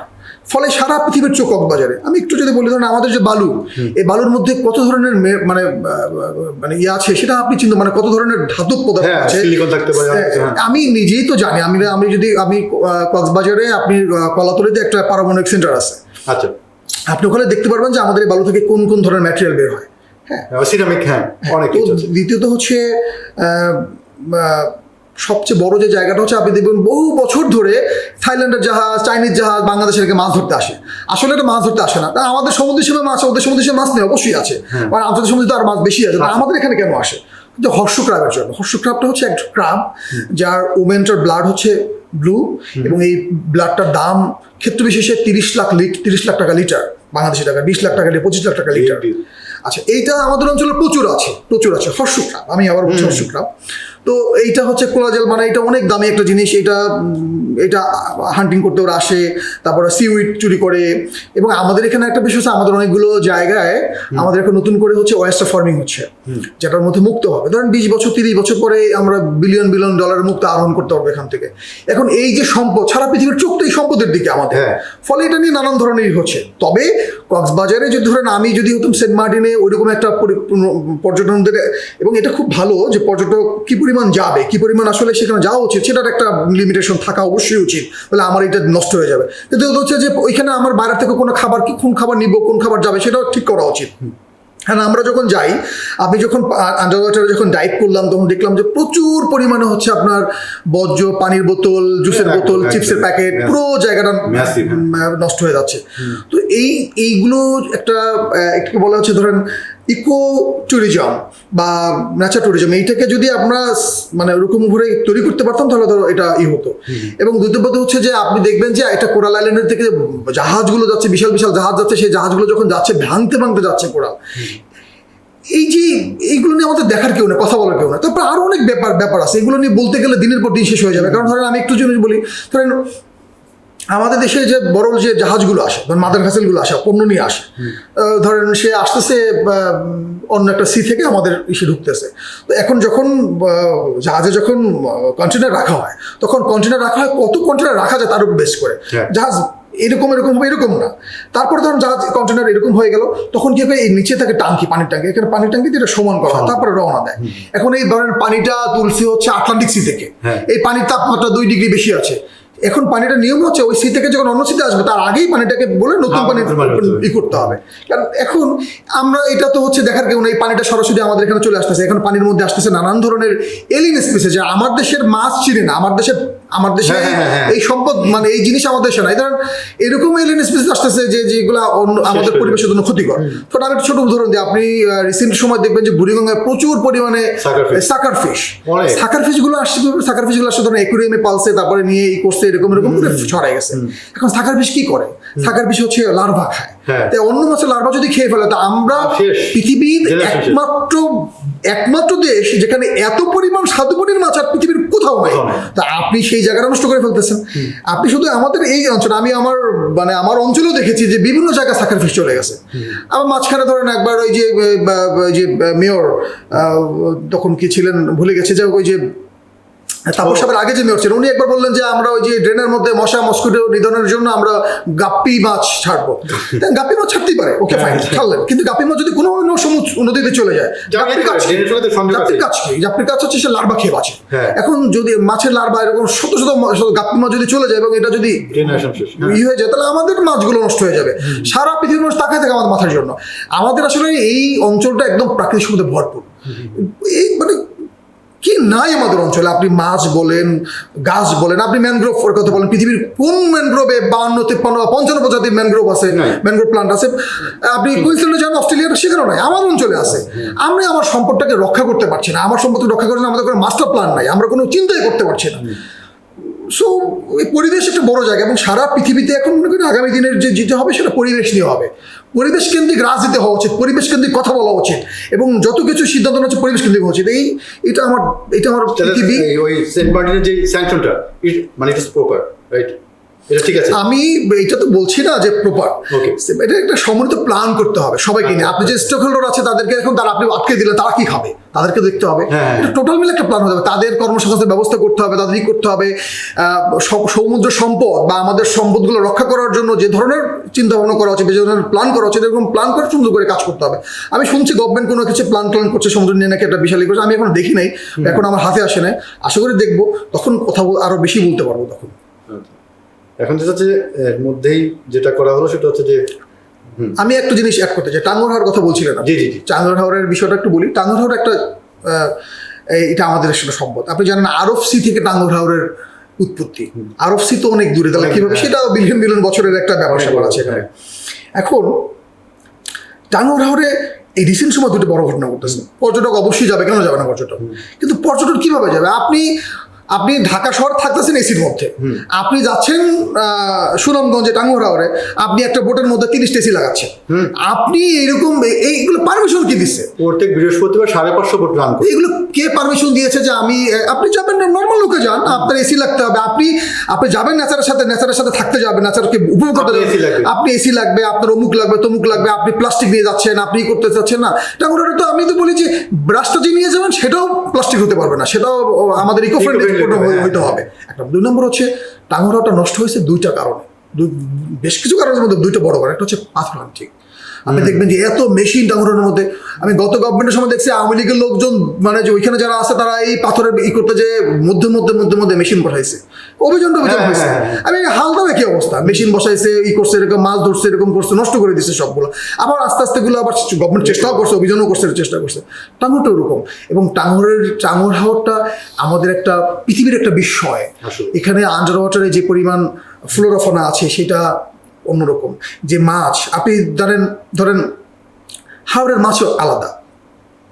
ফলে সারা পৃথিবীর চোখ কক্সবাজারে। আমি একটু যদি বলি, ধরেন আমাদের যে বালু, এই বালুর মধ্যে কত ধরনের ইয়ে আছে সেটা আপনি চিন্তা কত ধরনের ধাতব পদার্থ আছে। আমি নিজেই তো জানি, আমি কক্সবাজারে আপনি কলাতলিতে একটা পারমাণবিক সেন্টার আছে। আচ্ছা, আপনি ওখানে দেখতে পারবেন যে আমাদের এই বালু থেকে কোন কোন ধরনের ম্যাটেরিয়াল বের হয়। দ্বিতীয়ত হচ্ছে সবচেয়ে বড় যে জায়গাটা হচ্ছে, আপনি দেখবেন বহু বছর ধরে থাইল্যান্ডের জাহাজ, চাইনিজ জাহাজ বাংলাদেশের মাছ ধরতে আসে। আসলে এটা মাছ ধরতে আসে না, আমাদের সমুদ্র হিসেবে মাছ, ওদের সমুদ্র হিসেবে মাছ নেই, অবশ্যই আছে, আন্তর্জাতিক সমুদ্রে আর মাছ বেশি আছে, আমাদের এখানে কেন আসে? যে হর্ষ ক্রাবের জন্য। হর্ষ ক্রাবটা হচ্ছে একটা ক্রাব যার ওমেনটার ব্লাড হচ্ছে ব্লু, এবং এই ব্লাডটার দাম ক্ষেত্র বিশেষে 30 লাখ টাকা লিটার, বাংলাদেশি টাকা 20 লাখ টাকা 25 লাখ টাকা লিটার। আচ্ছা, এইটা আমাদের অঞ্চলে প্রচুর আছে হর্ষ ক্রাব, আমি আবার বলছি হর্ষ ক্রাব। তো এইটা হচ্ছে কোলাজেল, মানে এটা অনেক দামি একটা জিনিস। এটা হান্টিং করতে ওরা আসে, তারপরে সিউইড চুরি করে। এবং আমাদের এখানে একটা বিষয় হচ্ছে, আমাদের অনেকগুলো জায়গায় আমাদের এখন নতুন করে হচ্ছে ওয়েস্টার ফার্মিং হচ্ছে, যেটার মধ্যে মুক্ত হবে। ধরেন 20 বছর 30 বছর পরে আমরা বিলিয়ন ডলারের মুক্ত আহরণ করতে পারবো এখান থেকে। এখন এই যে সম্পদ, সারা পৃথিবীর চোখ তো এই সম্পদের দিকে আমাদের, ফলে এটা নিয়ে নানান ধরনেরই হচ্ছে। তবে কক্সবাজারে যদি ধরেন আমি যদি হতাম সেন্ট মার্টিনে ওইরকম একটা পর্যটনদের, এবং এটা খুব ভালো যে পর্যটক কি পরিমাণ যাবে, কি পরিমাণ আসলে সেখানে যাওয়া উচিত, সেটার একটা লিমিটেশন থাকা অবশ্যই উচিত, বলে আমার এটা নষ্ট হয়ে যাবে। কিন্তু হচ্ছে যে ওইখানে আমার বাইরে থেকে কোনো খাবার, কোন খাবার নিব, কোন খাবার যাবে, সেটাও ঠিক করা উচিত। হ্যাঁ, আমরা যখন যাই, আমি যখন আন্ডার ওয়াটারে যখন ডাইভ করলাম, তখন দেখলাম যে প্রচুর পরিমাণে হচ্ছে আপনার বর্জ্য, পানির বোতল, জুসের বোতল, চিপসের প্যাকেট, পুরো জায়গাটা নষ্ট হয়ে যাচ্ছে। তো এইগুলো একটা বলা হচ্ছে ধরেন ইকো ট্যুরিজম বা ন্যাচার ট্যুরিজম, এইটাকে যদি আমরা মানে ওরকম ঘুরে তৈরি করতে পারতাম, তাহলে ধরো এটা হতো। এবং দ্বিতীয়ত হচ্ছে যে আপনি দেখবেন যে এটা কোরাল আইল্যান্ডের থেকে জাহাজগুলো যাচ্ছে, বিশাল বিশাল জাহাজ যাচ্ছে, সেই জাহাজগুলো যখন যাচ্ছে ভাঙতে যাচ্ছে কোরাল। এই যে এইগুলো নিয়ে আমাদের দেখার কেউ না, কথা বলার কেউ না। তারপর আরো অনেক ব্যাপার আছে, এগুলো নিয়ে বলতে গেলে দিনের পর দিন শেষ হয়ে যাবে। কারণ ধরেন আমি একটু জিনিস বলি, ধরেন আমাদের দেশে যে বড় যে জাহাজগুলো আসে, ধরেন মাদার ভেসেলগুলো আসে, পণ্য নিয়ে আসে, ধরেন সে আসতেছে অন্য একটা সি থেকে আমাদের ইসে ঢুকতেছে। তো এখন যখন জাহাজে যখন কন্টেনার রাখা হয়, তখন কন্টেনার রাখা হয় কত কন্টেনার রাখা যায় তার উপর বেস করে। জাহাজ এরকম হবে, এরকম না। তারপরে ধরুন জাহাজ কন্টেনার এরকম হয়ে গেল, তখন কি হবে, এই নিচে থাকে টাঙ্কি, পানির টাঙ্কি, এখানে পানির টাঙ্কি এটা সমান করা হয়, তারপরে রওনা দেয়। এখন এই ধরেন পানিটা তুলসি হচ্ছে আটলান্টিক সি থেকে, এই পানির তাপমাত্রা 2 ডিগ্রি বেশি আছে। এখন পানিটা নিয়ম হচ্ছে ওই সি থেকে যখন অন্য সিতে আসবে, তার আগেই পানিটাকে বলে নতুন পানি করতে হবে। কারণ এখন আমরা এটা তো হচ্ছে দেখার কেউ না, এই পানিটা সরাসরি আমাদের এখানে চলে আসতেছে। এখন পানির মধ্যে আসতেছে নানান ধরনের এলিয়েন স্পিসিস, যা আমার দেশের মাছ চিনে না, আমার দেশে এই সম্পদ, মানে এই জিনিস আমাদের দেশে নাই। ধরেন এরকম এলিয়েন স্পিসিস আসতেছে যেগুলো আমাদের পরিবেশের জন্য ক্ষতিকর। তো আমি একটা ছোট উদাহরণ দিই, আপনি রিসেন্ট সময় দেখবেন যে বুড়িগঙ্গায় প্রচুর পরিমাণে সাকার ফিশ গুলো আসছে ধরেন অ্যাকুরিয়ামে পালছে, তারপরে নিয়ে করছে, এরকম করে ছড়াই গেছে। এখন সাকার ফিশ কি করে? সাকার ফিশ হচ্ছে লার্ভা খায়। তাই অন্য মাছের লার্ভা যদি খেয়ে ফেলে, তা আমরা পৃথিবীর একমাত্র দেশ যেখানে এত পরিমাণ স্বাদুপানির মাছ আর পৃথিবীর কোথাও নাই। তা আপনি সেই জায়গাটা নষ্ট করে ফেলতেছেন। আপনি শুধু আমাদের এই অঞ্চলে, আমি আমার অঞ্চলেও দেখেছি যে বিভিন্ন জায়গায় সাকার ফিশ চলে গেছে। আমার মাঝখানে ধরেন একবার ওই যে মেয়র তখন কি ছিলেন ভুলে গেছে, যে ওই যে তাপস সাহেবের আগে যে মেয়র ছিলেন, উনি একবার বললেন যে আমরা ওই যে ড্রেনের মধ্যে মশা মস্কিটো নিধনের জন্য আমরা গাপ্পি মাছ ছাড়বো। গাপ্পি মাছ ছাড়তেই পারে, ওকে ফাইন, ছাড়লেন। কিন্তু গাপ্পি মাছ যদি কোনো নদীতে চলে যায়, গাপ্পির কাজ হচ্ছে সে লার্ভা খেয়ে বাঁচে। এখন যদি মাছের লার্ভা এরকম শত গাপ্পি মাছ যদি চলে যায় এবং এটা যদি হয়ে যায়, তাহলে আমাদের মাছগুলো নষ্ট হয়ে যাবে। সারা পৃথিবীর মানুষ তাকায় থাকে আমাদের মাথার জন্য। আমাদের আসলে এই অঞ্চলটা একদম প্রাকৃতিক সম্পদে ভরপুর। এই মানে কি নাই আমাদের অঞ্চলে, আপনি মাছ বলেন, গাছ বলেন, আপনি ম্যানগ্রোভ কথা বলেন, পৃথিবীর কোন ম্যানগ্রোভে 52, 53 বা 55 প্রজাতির ম্যানগ্রোভ আছে, ম্যানগ্রোভ প্লান্ট আছে। আপনি কুইন্সল্যান্ডে যান, অস্ট্রেলিয়ার, সেখানেও নাই, আমার অঞ্চলে আছে। আমরা আমার সম্পদটাকে রক্ষা করতে পারছি না, আমার সম্পদকে রক্ষা করার জন্য আমাদের কোনো মাস্টার প্ল্যান নাই, আমরা কোনো চিন্তাই করতে পারছি না। সো এই পরিবেশ একটা বড় জায়গা, এবং সারা পৃথিবীতে এখন মনে করি আগামী দিনের যে যেতে হবে সেটা পরিবেশ নিয়ে হবে। পরিবেশ কেন্দ্রিক রাজনীতি হওয়া উচিত, পরিবেশ কেন্দ্রিক কথা বলা উচিত, এবং যত কিছু সিদ্ধান্ত হচ্ছে পরিবেশ কেন্দ্রিক হওয়া উচিত। এটা আমার পৃথিবী। ওই সেন্ট মার্টিনের যে স্যাংশনটা, মানে ইট ইজ প্রপার, রাইট? এটা ঠিক আছে। আমি এটা তো বলছি না যে প্রপার, এটা একটা সমন্বিত প্ল্যান করতে হবে সবাইকে নিয়ে। আপনি যে স্টেক হোল্ডার আছে তাদেরকে এখন আপনি আটকে দিলে তারা কি খাবে, তাদেরকে দেখতে হবে। এটা টোটাল মিলে একটা প্ল্যান হতে হবে, তাদের কর্মসংস্থানের ব্যবস্থা করতে হবে, তাদের করতে হবে। সমুদ্র সম্পদ বা আমাদের সম্পদগুলো রক্ষা করার জন্য যে ধরনের চিন্তা ভাবনা করা উচিত, যে ধরনের প্ল্যান করা উচিত, এরকম প্ল্যান করে সুন্দর করে কাজ করতে হবে। আমি শুনছি গভর্নমেন্ট কোনো কিছু প্ল্যান করছে সমুদ্র নিয়ে, নাকি একটা বিশাল করছে। আমি এখন দেখি নাই, এখন আমার হাতে আসে নাই, আশা করি দেখবো, তখন কথা আরো বেশি বলতে পারবো তখন। এখন যেটা হচ্ছে এর মধ্যেই যেটা করা হলো সেটা হচ্ছে যে আমি একটা জিনিস অ্যাড করতে চাই, টাঙ্গুয়ার হাওরের কথা বলছিলেন। জি। টাঙ্গুয়ার হাওরের বিষয়টা একটু বলি। টাঙ্গুয়ার হাওর একটা এটা আমাদের দেশের সম্পদ। আপনি জানেন আরব সি থেকে টাঙ্গুয়ার হাওরের উৎপত্তি। আরব সি তো অনেক দূরে, তাহলে কিভাবে, সেটা বিলিয়ন বছরের একটা ব্যাপার স্যাপার আছে এখানে। এখন টাঙ্গুয়ার হাওরে এই রিসেন্ট সময় দুটো বড় ঘটনা ঘটতেছে। পর্যটক অবশ্যই যাবে, কেন যাবে না পর্যটক? কিন্তু পর্যটক কিভাবে যাবে? আপনি ঢাকা শহর থাকতেছেন এসির মধ্যে, আপনি যাচ্ছেন সুনামগঞ্জে টাঙ্গুয়ারে, আপনি একটা বোটের মধ্যে 30টা এসি লাগাচ্ছেন। আপনি এরকম এইগুলো পারমিশন কি দিচ্ছে? প্রত্যেক বৃহস্পতিবার 550 বোট রান করে। এগুলো কে পারমিশন দিয়েছে যে আপনি যাবেন না, নর্মাল লোকে যান, আপনার এসি লাগতে হবে। আপনি যাবেন নেচারের সাথে থাকতে যাবেন, নেচারকে উপভোগ করতে যাবেন, আপনি এসি লাগবে, আপনার অমুক লাগবে, তমুক লাগবে, আপনি প্লাস্টিক নিয়ে যাচ্ছেন, আপনি করতে চাচ্ছেন না। টাঙ্গুয়ারে তো আমি তো বলি যে রাস্তা যে নিয়ে যাবেন সেটাও প্লাস্টিক হতে পারবে না, সেটাও আমাদের ইকো ফ্রেন্ডলি হইতে হবে। একটা 2 নম্বর হচ্ছে টাঙ্গুয়ারটা নষ্ট হয়েছে 2টা কারণে, বেশ কিছু কারণের মধ্যে 2টা বড় কারণ। একটা হচ্ছে পাথর হান্টিং। আপনি দেখবেন যে এত মেশিন টাঙ্গুয়ারের মধ্যে, আমি গত গভর্নমেন্টের সময় দেখছি আওয়ামী লীগের লোকজন মানে যে ওইখানে যারা আছে তারা এই পাথরের করতে যে মধ্যে মেশিন বসাইছে, অভিযান হয়েছে। আমি হালদাও একই অবস্থা, মেশিন বসাইছে, করছে, এরকম মাছ ধরছে, এরকম করছে, নষ্ট করে দিচ্ছে সবগুলো। আবার আস্তে আস্তে গুলো আবার গভর্নমেন্ট চেষ্টাও করছে, অভিযানও করছে, চেষ্টা করছে। টাঙ্গুয়ারটা ওরকম। এবং টাঙ্গুয়ার হাওরটা আমাদের একটা পৃথিবীর একটা বিস্ময়। এখানে আন্ডার ওয়াটারে যে পরিমাণ ফ্লোরাফনা আছে সেটা অন্যরকম। যে মাছ আপনি ধরেন হাওরের মাছও আলাদা,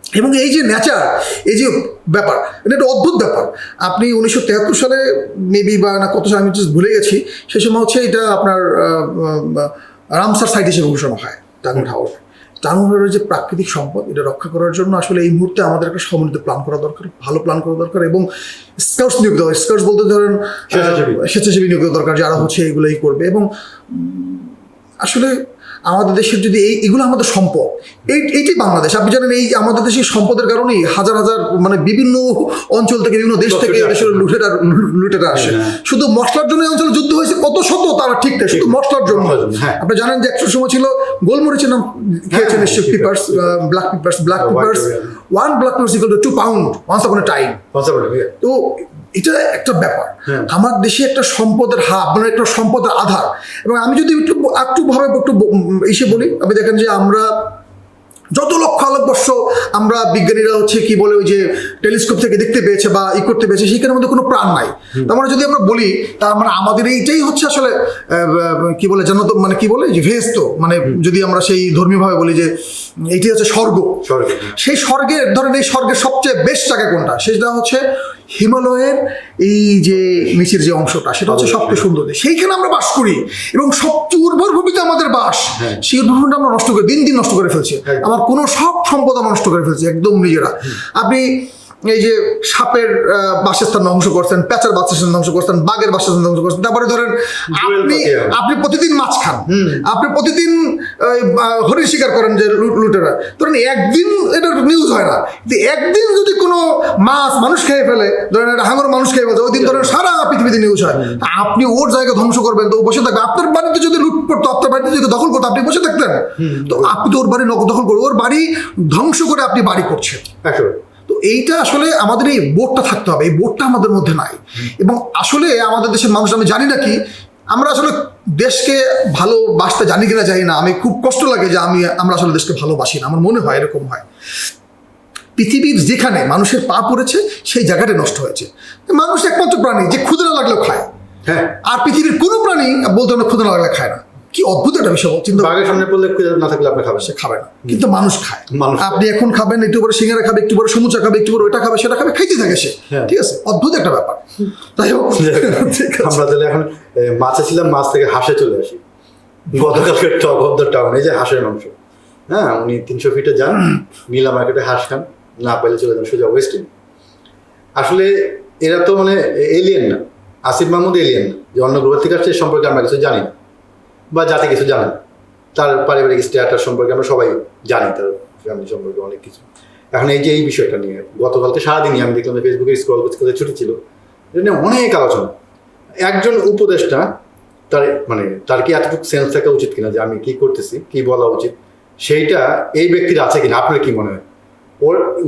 এবং এই যে নেচার, এই যে ব্যাপার, এটা একটা অদ্ভুত ব্যাপার। আপনি 1973 সালে মেবি বা না কত সালে আমি ভুলে গেছি, সে সময় হচ্ছে এটা আপনার রামসার সাইট হিসেবে ঘোষণা হয় টাঙ্গুয়ার হাওর। টাঙ্গুয়ারের যে প্রাকৃতিক সম্পদ, এটা রক্ষা করার জন্য আসলে এই মুহূর্তে আমাদের একটা সমন্বিত প্ল্যান করা দরকার, ভালো প্ল্যান করা দরকার, এবং স্কাউটস নিয়োগ দেওয়া। স্কাউটস বলতে ধরেন স্বেচ্ছাসেবী নিয়োগ দেওয়া দরকার, যারা হচ্ছে এগুলোই করবে। এবং আসলে আমাদের দেশের যদি এগুলো আমাদের সম্পদ, এইটাই বাংলাদেশ। আপনি জানেন এই আমাদের দেশের সম্পদের কারণেই হাজার হাজার মানে বিভিন্ন অঞ্চল থেকে, বিভিন্ন দেশ থেকে দেশের লুটেরা আসে। শুধু মশলার জন্য এই অঞ্চলে যুদ্ধ হয়েছে কত শত, তারা ঠিক না, শুধু মশলার জন্য। আপনি জানেন যে একটা সময় ছিল গোলমরিচের নাম খেয়েছেন নিশ্চয়ই, papers, black papers 1 black pepper equal to 2 pound once upon a time। তো এটা একটা ব্যাপার। আমার দেশে একটা সম্পদের হাব, মানে একটা সম্পদের আধার। এবং আমি যদি একটু এসে বলি, আপনি দেখেন যে আমরা যত লক্ষ আলোকবর্ষ আমরা বিজ্ঞানীরা হচ্ছে কি বলে ওই যে টেলিস্কোপ থেকে দেখতে পেয়েছে বা করতে পেয়েছে, সেখানের মধ্যে কোনো প্রাণ নাই। তার মানে যদি আমরা বলি, তার মানে আমাদের এইটাই হচ্ছে আসলে কি বলে জানো তো, মানে কি বলে যে ভেস্ত, মানে যদি আমরা সেই ধর্মীয়ভাবে বলি যে এইটি হচ্ছে স্বর্গ। সেই স্বর্গের ধরেন এই স্বর্গের সবচেয়ে বেস্ট জায়গা কোনটা? সেটা হচ্ছে হিমালয়ের এই যে নিচের যে অংশটা, সেটা হচ্ছে সবচেয়ে সুন্দর। সেইখানে আমরা বাস করি এবং সবচেয়ে উর্বর ভূমিতে আমাদের বাস। সেই উর্বর ভূমিটা আমরা নষ্ট করে দিন নষ্ট করে ফেলছি। আমার কোনো সব সম্পদ আমরা নষ্ট করে ফেলছি একদম নিজেরা। আপনি এই যে সাপের বাসস্থান ধ্বংস করছেন, প্যাঁচার বাসস্থান ধ্বংস করছেন, বাঘের বাসস্থান ধ্বংস করছেন। তারপরে ধরেন আপনি প্রতিদিন মাছ খান, আপনি প্রতিদিন হরিণ শিকার করেন যে লুটেরা। ধরেন একদিন এটার নিউজ হয় না, কিন্তু একদিন যদি কোনো মাছ মানুষ খেয়ে ফেলে, ধরেন একটা হাঙর মানুষ খেয়ে ফেলে, ওই দিন ধরেন সারা পৃথিবীতে নিউজ হয়। আপনি ওর জায়গা ধ্বংস করবেন, তো বসে থাকবে। আপনার বাড়িতে যদি লুট পড়তো, আপনার বাড়িতে যদি দখল করতো, আপনি বসে থাকতেন? তো আপনি তো ওর বাড়ি দখল করবেন, ওর বাড়ি ধ্বংস করে আপনি বাড়ি করছেন। তো এইটা আসলে আমাদের এই বোধটা থাকতে হবে, এই বোধটা আমাদের মধ্যে নাই। এবং আসলে আমাদের দেশের মানুষ, আমি জানি না কি আমরা আসলে দেশকে ভালোবাসতে জানি কিনা জানি না, আমি খুব কষ্ট লাগে যে আমরা আসলে দেশকে ভালোবাসি না। আমার মনে হয় এরকম হয়। পৃথিবীর যেখানে মানুষের পা পড়েছে সেই জায়গাটা নষ্ট হয়েছে। মানুষ একমাত্র প্রাণী যে ক্ষুধা না লাগলেও খায়, আর পৃথিবীর কোনো প্রাণী বলতে না ক্ষুধা না লাগলে খায় না। কি অদ্ভুত একটা বিষয়। চিন্তা বাঘের সামনে পড়লে না থাকলে আপনি খাবেন, সে খাবে না, কিন্তু মানুষ খায়। আপনি এখন খাবেন, একটু পরে সিঙ্গারা খাবে, একটু পরে সমুচা খাবে, একটু পরে ওইটা খাবে, সেটা খাবে, খাইতে থাকে সে। ঠিক আছে, অদ্ভুত একটা ব্যাপার। তাই হোক, আমরা তাহলে এখন মাছে ছিলাম, মাছ থেকে হাঁসে চলে আসি। গতকালকের টপ অফ দ্য টাউন, এই যে হাঁসের মাংস। উনি 300 ফিটে যান, নীলা মার্কেটে হাঁস খান, না পাইলে চলে যান সোজা ওয়েস্টিন। আসলে এরা তো মানে এলিয়েন না, আসিফ মাহমুদ এলিয়েন না যে অন্য গ্রহ থেকে আসছে সম্পর্কে আমরা কিছু জানি না, বা জাতি কিছু জানে না। তার পারিবারিক স্ট্যাটাস সম্পর্কে আমরা সবাই জানি, তার ফ্যামিলি সম্পর্কে অনেক কিছু। এখন এই যে এই বিষয়টা নিয়ে গতকালকে সারাদিনই আমি দেখলাম ফেসবুকে স্ক্রল করতে ছুটি ছিল, এটা নিয়ে অনেক আলোচনা। একজন উপদেষ্টা তার কি এতটুকু সেন্স থাকা উচিত কিনা যে আমি কি করতেছি, কি বলা উচিত, সেইটা এই ব্যক্তির আছে কিনা? আপনার কি মনে হয়?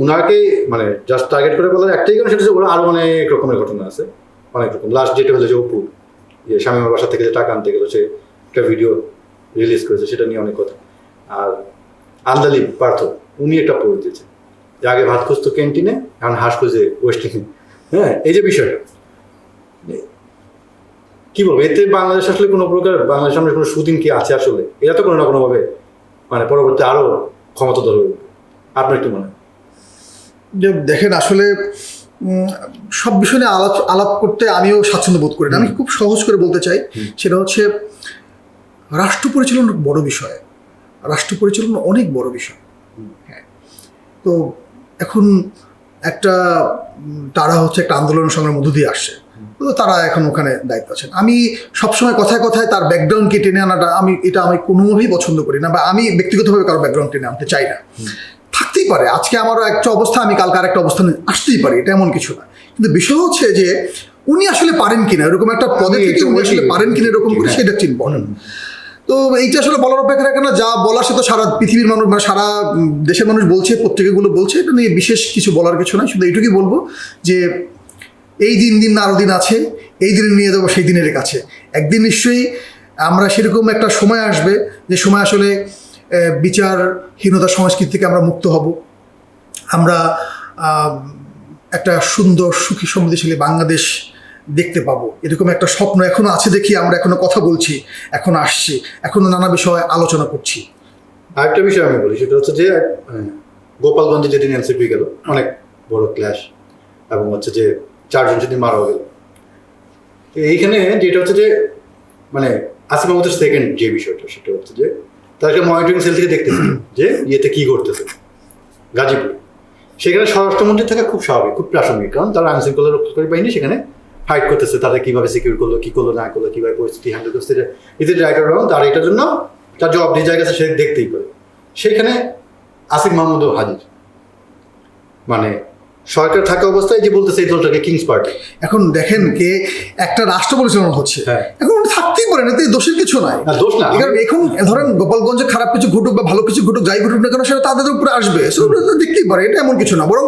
উনাকে মানে জাস্ট টার্গেট করে বলার একটাই কারণ, সেটা হচ্ছে ওরা আরো অনেক রকমের ঘটনা আছে, অনেক রকম। লাস্ট যেটা হলো যে অপু, যে শামীমের বাসা থেকে যে টাকা আনতে গেল, সে একটা ভিডিও রিলিজ করেছে, সেটা নিয়ে অনেক কথা। আর আন্দালিব পার্থ, উনি একটা পোস্ট দিয়েছে যে আগে ভাত খুঁজতো ক্যান্টিনে, এখন হাঁস খুঁজে ওয়েস্টিনে। এই যে বিষয়টা কি বলবো, এতে বাংলাদেশ আসলে কোনো প্রকার বাংলাদেশ সামনে কোনো সুদিন কি আছে আসলে? এটা তো কোনো না কোনোভাবে মানে পরবর্তী আরো ক্ষমতা দল হয়ে উঠবে? আপনার কি মনে হয়? যে দেখেন আসলে সব বিষয় নিয়ে আলাপ করতে আমিও স্বাচ্ছন্দ্য বোধ করি না। আমি খুব সহজ করে বলতে চাই, সেটা হচ্ছে রাষ্ট্র পরিচালনা বড় বিষয়, রাষ্ট্র পরিচালনা অনেক বড় বিষয়। হ্যাঁ, তো এখন একটা তারা হচ্ছে একটা আন্দোলন সংগ্রামের মধ্য দিয়ে আসছে, তো তারা এখন ওখানে দায়িত্ব আছেন। আমি সবসময় কথায় কথায় তার ব্যাকগ্রাউন্ডকে টেনে আনাটা আমি কোনোভাবেই পছন্দ করি না, বা আমি ব্যক্তিগতভাবে কারো ব্যাকগ্রাউন্ড টেনে আনতে চাই না। থাকতেই পারে আজকে আমারও একটা অবস্থা, আমি কালকে আর একটা অবস্থানে আসতেই পারি, এটা এমন কিছু না। কিন্তু বিষয় হচ্ছে যে উনি আসলে পারেন কিনা, এরকম একটা পদে থেকে উনি আসলে পারেন কিনা এরকম করে, সেটা হচ্ছে ইম্পর্টেন্ট। তো এইটা আসলে বলার অপেক্ষা রাখে না, যা বলা সে তো সারা পৃথিবীর মানুষ, মানে সারা দেশের মানুষ বলছে, পত্রিকাগুলো বলছে, এটা নিয়ে বিশেষ কিছু বলার কিছু নাই। শুধু এইটুকুই বলবো যে এই দিন না আরও দিন আছে, এই দিনে নিয়ে যাবো সেই দিনের কাছে। একদিন নিশ্চয়ই আমরা সেরকম একটা সময় আসবে, যে সময় আসলে বিচারহীনতা সংস্কৃতি থেকে আমরা মুক্ত হব। আমরা একটা সুন্দর সুখী সমৃদ্ধিশালী বাংলাদেশ দেখতে পাবো, এরকম একটা স্বপ্ন এখনো আছে দেখি আমরা এখনো কথা বলছি, এখনো আসছি, এখনো নানা বিষয়ে আলোচনা করছি। আরেকটা বিষয় আমি বলি, সেটা হচ্ছে যে গোপালগঞ্জে যেদিন এনসিপি গেল, অনেক বড় ক্ল্যাশ, এবং হচ্ছে যে 4 জন সেদিন মারাও গেল। এইখানে যেটা হচ্ছে যে মানে আসিফ মাহমুদের সেকেন্ড যে বিষয়টা, সেটা হচ্ছে যে তাকে মনিটরিং সেল থেকে দেখতেছে যে ইয়েতে কি করতেছে গাজীপুর। সেখানে স্বরাষ্ট্রমন্ত্রী থেকে খুব স্বাভাবিক, খুব প্রাসঙ্গিক, কারণ তারা আইনশৃঙ্খলা রক্ষাকারী বাহিনী সেখানে ফাইট করতেছে, তাদের কিভাবে সিকিউর করলো, কি করলো না করলো, কিভাবে পরিস্থিতি হ্যান্ডেল করছে, এদের রাইটার রাউন্ড, তার এটার জন্য তার জবাব দিয়ে জায়গা আছে, সে দেখতেই পারে। সেখানে আসিফ মাহমুদও হাজির, মানে সরকার থাকা অবস্থায় যে বলতেছে এই দলটাকে কিংস পার্টি। এখন দেখেন কে একটা রাষ্ট্র পরিচালনা হচ্ছে, হ্যাঁ। এখন থাকতেই পারেন, এতে দোষের কিছু নাই। দোষ না, কারণ এখন ধরেন গোপালগঞ্জে খারাপ কিছু ঘটুক বা ভালো কিছু ঘটুক, যাই ঘটুক না কেন, সেটা তাদের উপরে আসবে, সেটা দেখতেই পারে, এটা এমন কিছু না। বরং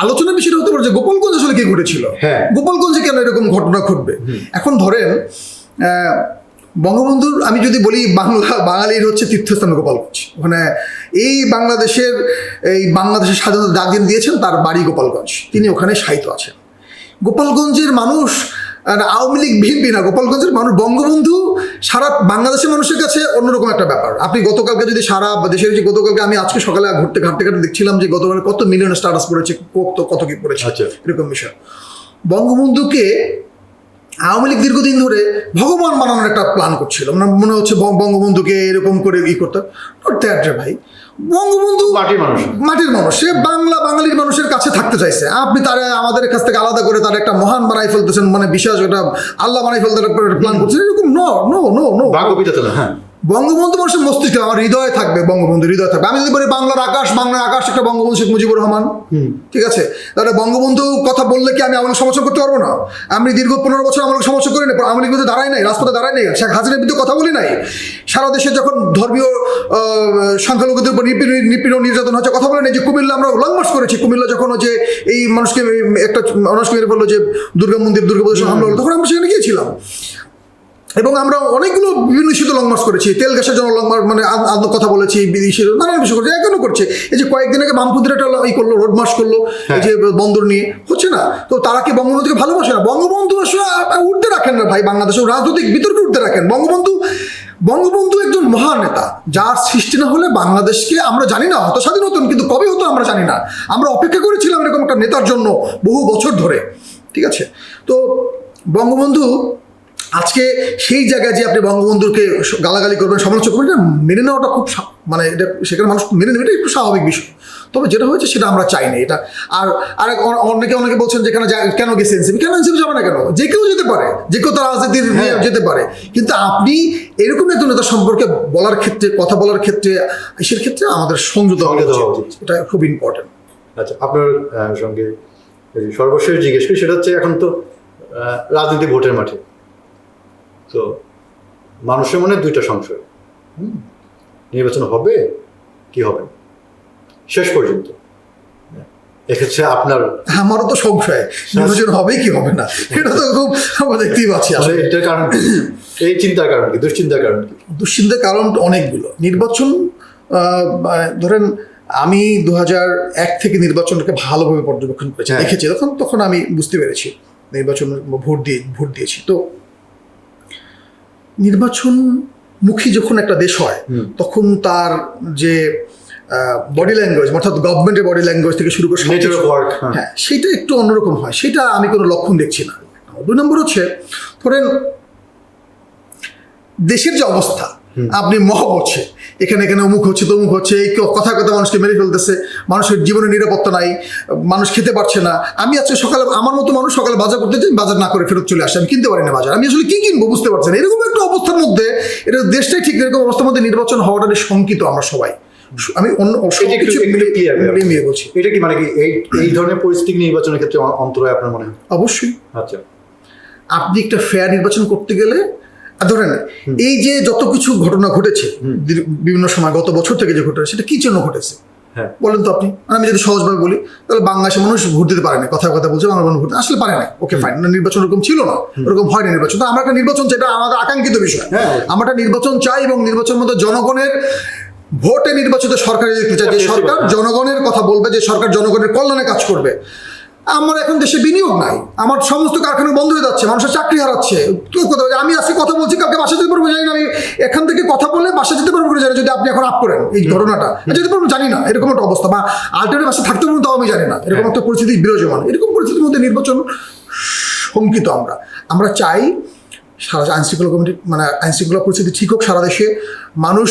আলোচনার বিষয়টা হতে পারে যে গোপালগঞ্জ আসলে কি ঘটেছিল, হ্যাঁ, গোপালগঞ্জে কেন এরকম ঘটনা ঘটবে। এখন ধরেন বঙ্গবন্ধুর, আমি যদি বলি বাঙালির হচ্ছে তীর্থস্থান গোপালগঞ্জ, ওখানে এই বাংলাদেশের স্বাধীনতা ডাক দিয়েছেন, তার বাড়ি গোপালগঞ্জ, তিনি ওখানে শায়িত আছেন। গোপালগঞ্জের মানুষ আওয়ামী লীগ বিএনপি না, গোপালগঞ্জের মানুষ বঙ্গবন্ধু সারা বাংলাদেশের মানুষের কাছে অন্যরকম একটা ব্যাপার। আপনি গতকালকে যদি সারা দেশের, যে গতকালকে আমি আজকে সকালে ঘাটতে দেখছিলাম যে গতকাল কত মিলিয়ন স্ট্যাটাস পড়েছে, কত কি পড়েছে, এরকম বিষয়। বঙ্গবন্ধুকে আওয়ামী লীগ দীর্ঘদিন ধরে ভগবান বানানোর একটা প্ল্যান করছিল, মানে মনে হচ্ছে বঙ্গবন্ধুকে এরকম করে করতে ভাই। বঙ্গবন্ধু মাটির মানুষ, সে বাঙালির মানুষের কাছে থাকতে চাইছে। আপনি তারা আমাদের কাছ থেকে আলাদা করে তার একটা মহান বানাই ফেলতেছেন, মানে বিশ্বাস ওটা আল্লাহ বানাই ফেলতে প্ল্যান করছেন, এরকম নো। হ্যাঁ, বঙ্গবন্ধু মানুষের মস্তিষ্ক আমার হৃদয়ে থাকবে, বঙ্গবন্ধু হৃদয়ে থাকবে। আমি যদি বলি বাংলার আকাশ একটা বঙ্গবন্ধু শেখ মুজিবুর রহমান, ঠিক আছে, তাহলে বঙ্গবন্ধু কথা বললে কি আমি আমাকে সমর্থন করতে পারবো না? আমি দীর্ঘ 15 বছর আমাকে সমর্থন করি না, আমি বিরুদ্ধে দাঁড়াই নাই, রাজপথে দাঁড়াই নাই, শেখ হাসিনার বিরুদ্ধে কথা বলি নাই, সারা দেশে যখন ধর্মীয় সংখ্যালঘুদের উপর নিপীড়ন নির্যাতন হচ্ছে কথা বলে নাই, যে কুমিল্লা আমরা লং মার্চ করেছি, কুমিল্লা যখন যে এই মানুষকে একটা মানুষকে মেরে ফেললো, যে দুর্গা প্রদর্শন হামলা হলো, তখন আমরা সেখানে গিয়েছিলাম। এবং আমরা অনেকগুলো বিভিন্ন ইস্যুতে লং মার্চ করেছি, তেল গ্যাসের জন্য লং মার্চ, মানে কথা বলেছি, বিদেশি নানান বিষয় করছে, এখনো করছে। এই যে কয়েকদিন আগে বামপন্থীরা একটা করলো, রোড মার্চ করলো, এই যে বন্দর নিয়ে, হচ্ছে না? তো তারা কি বঙ্গবন্ধুকে ভালোবাসে না? বঙ্গবন্ধু আসলে উঠতে রাখেন না ভাই, বাংলাদেশের রাজনৈতিক বিতর্কে উঠতে রাখেন। বঙ্গবন্ধু একজন মহান নেতা, যার সৃষ্টি না হলে বাংলাদেশকে আমরা জানি না, হয়তো স্বাধীন হতেন, কিন্তু কবে হতো আমরা জানি না। আমরা অপেক্ষা করেছিলাম এরকম একটা নেতার জন্য বহু বছর ধরে, ঠিক আছে? তো বঙ্গবন্ধু আজকে সেই জায়গায় যে আপনি বঙ্গবন্ধুকে গালাগালি করবেন, সমালোচনা করবেন, এটা মেনে নেওয়াটা খুব, মানে এটা সেখানে মানুষ মেনে নেবে, এটা একটু স্বাভাবিক বিষয়। তবে যেটা হয়েছে সেটা আমরা চাই না এটা। আর অনেকে বলছেন যেখানে কেন গেছে এনসিপি, কেন এনসিপি যাবে না কেন? যে কেউ যেতে পারে, যে কেউ তার রাজনীতির নিয়ে যেতে পারে, কিন্তু আপনি এরকম একজন নেতা সম্পর্কে বলার ক্ষেত্রে, কথা বলার ক্ষেত্রে, এসের ক্ষেত্রে আমাদের সংযত হওয়া উচিত, এটা খুব ইম্পর্টেন্ট। আচ্ছা, আপনার সঙ্গে সর্বশেষ জিজ্ঞেস করি, সেটা হচ্ছে এখন তো রাজনীতি ভোটের মাঠে, তো মানুষের মনে 2টা সংশয়, নির্বাচন হবে কি হবে শেষ পর্যন্ত, এক্ষেত্রে আমারও তো সংশয়, নির্বাচন হবে কি হবে না, এটা তো খুব আমরা দেখতেই পাচ্ছি। এটার কারণ এই চিন্তার কারণ কি, দুশ্চিন্তার কারণ কি? দুশ্চিন্তার কারণ অনেকগুলো। নির্বাচন, ধরেন আমি 2001 থেকে নির্বাচনকে ভালোভাবে পর্যবেক্ষণ করেছি, দেখেছি, তখন আমি বুঝতে পেরেছি, নির্বাচন ভোট দিয়েছি। তো নির্বাচনমুখী যখন একটা দেশ হয়, তখন তার যে বডি ল্যাঙ্গুয়েজ, অর্থাৎ গভর্নমেন্টের বডি ল্যাঙ্গুয়েজ থেকে শুরু করে নেচার অফ ওয়ার্ক, হ্যাঁ সেটা একটু অন্যরকম হয়, সেটা আমি কোনো লক্ষণ দেখছি না। 2 নম্বর হচ্ছে ধরেন দেশের যে অবস্থা, আপনি মহব হচ্ছে, এখানে এখানে অমুক হচ্ছে তমুক হচ্ছে, এই কথা কথা মানুষকে মেরে ফেলতেছে, মানুষের জীবনে নিরাপত্তা নাই, মানুষ খেতে পারছে না। আমি আজকে সকালে আমার মতো মানুষ সকালে বাজার করতে যাই, বাজার না করে ফেরত চলে আসে, আমি কিনতে পারি না বাজার, আমি আসলে কি কিনবো বুঝতে পারছি না। এরকম একটা অবস্থার মধ্যে, এটা দেশটাই ঠিক এরকম অবস্থার মধ্যে নির্বাচন হওয়াটা শঙ্কিত আমরা সবাই। আমি অন্য কিছু মিলিয়ে বলছি। এটা কি মানে কি এই ধরনের পরিস্থিতি নির্বাচনের ক্ষেত্রে অন্তরায় আপনার মনে হয়? অবশ্যই। আচ্ছা, আপনি একটা ফেয়ার নির্বাচন করতে গেলে ধরেন এই যে যত কিছু ঘটনা ঘটেছে বিভিন্ন সময় গত বছর থেকে যে ঘটেছে, সেটা কি জন্য ঘটেছে বলেন তো আপনি? আমি যদি সহজভাবে বলি তাহলে বাংলাদেশের মানুষ ভোট দিতে পারে না, কথা বলছে বাংলা মানুষ ভোট আসলে পারে না, ওকে ফাইন, নির্বাচন ওরকম ছিল না, ওরকম হয় না নির্বাচন। আমরা একটা নির্বাচন চাই, এটা আমাদের আকাঙ্ক্ষিত বিষয়, আমরা একটা নির্বাচন চাই এবং নির্বাচন মধ্যে জনগণের ভোটে নির্বাচিত সরকার দেখতে চাই, যে সরকার জনগণের কথা বলবে, যে সরকার জনগণের কল্যাণে কাজ করবে। আমার এখন দেশে বিনিয়োগ নাই, আমার সমস্ত কারখানা বন্ধ হয়ে যাচ্ছে, মানুষের চাকরি হারাচ্ছে, কেউ কথা বলছে, আমি আজকে কথা বলছি কালকে বাসা যেতে পারবো জানি না, আমি এখান থেকে কথা বলে বাসা যেতে পারবো জানি যদি আপনি এখন আপ করেন এই ঘটনাটা, যেতে পারবো জানি না, এরকম একটা অবস্থা, বা আল্টারনেটিভ বাসা থাকতে পারবো তাও আমি জানি না, এরকম একটা পরিস্থিতি বিরাজমান। এরকম পরিস্থিতির মধ্যে নির্বাচন শঙ্কিত। আমরা চাই সারা আইনশৃঙ্খলা কমিটি মানে আইনশৃঙ্খলা পরিস্থিতি ঠিক হোক, সারা দেশে মানুষ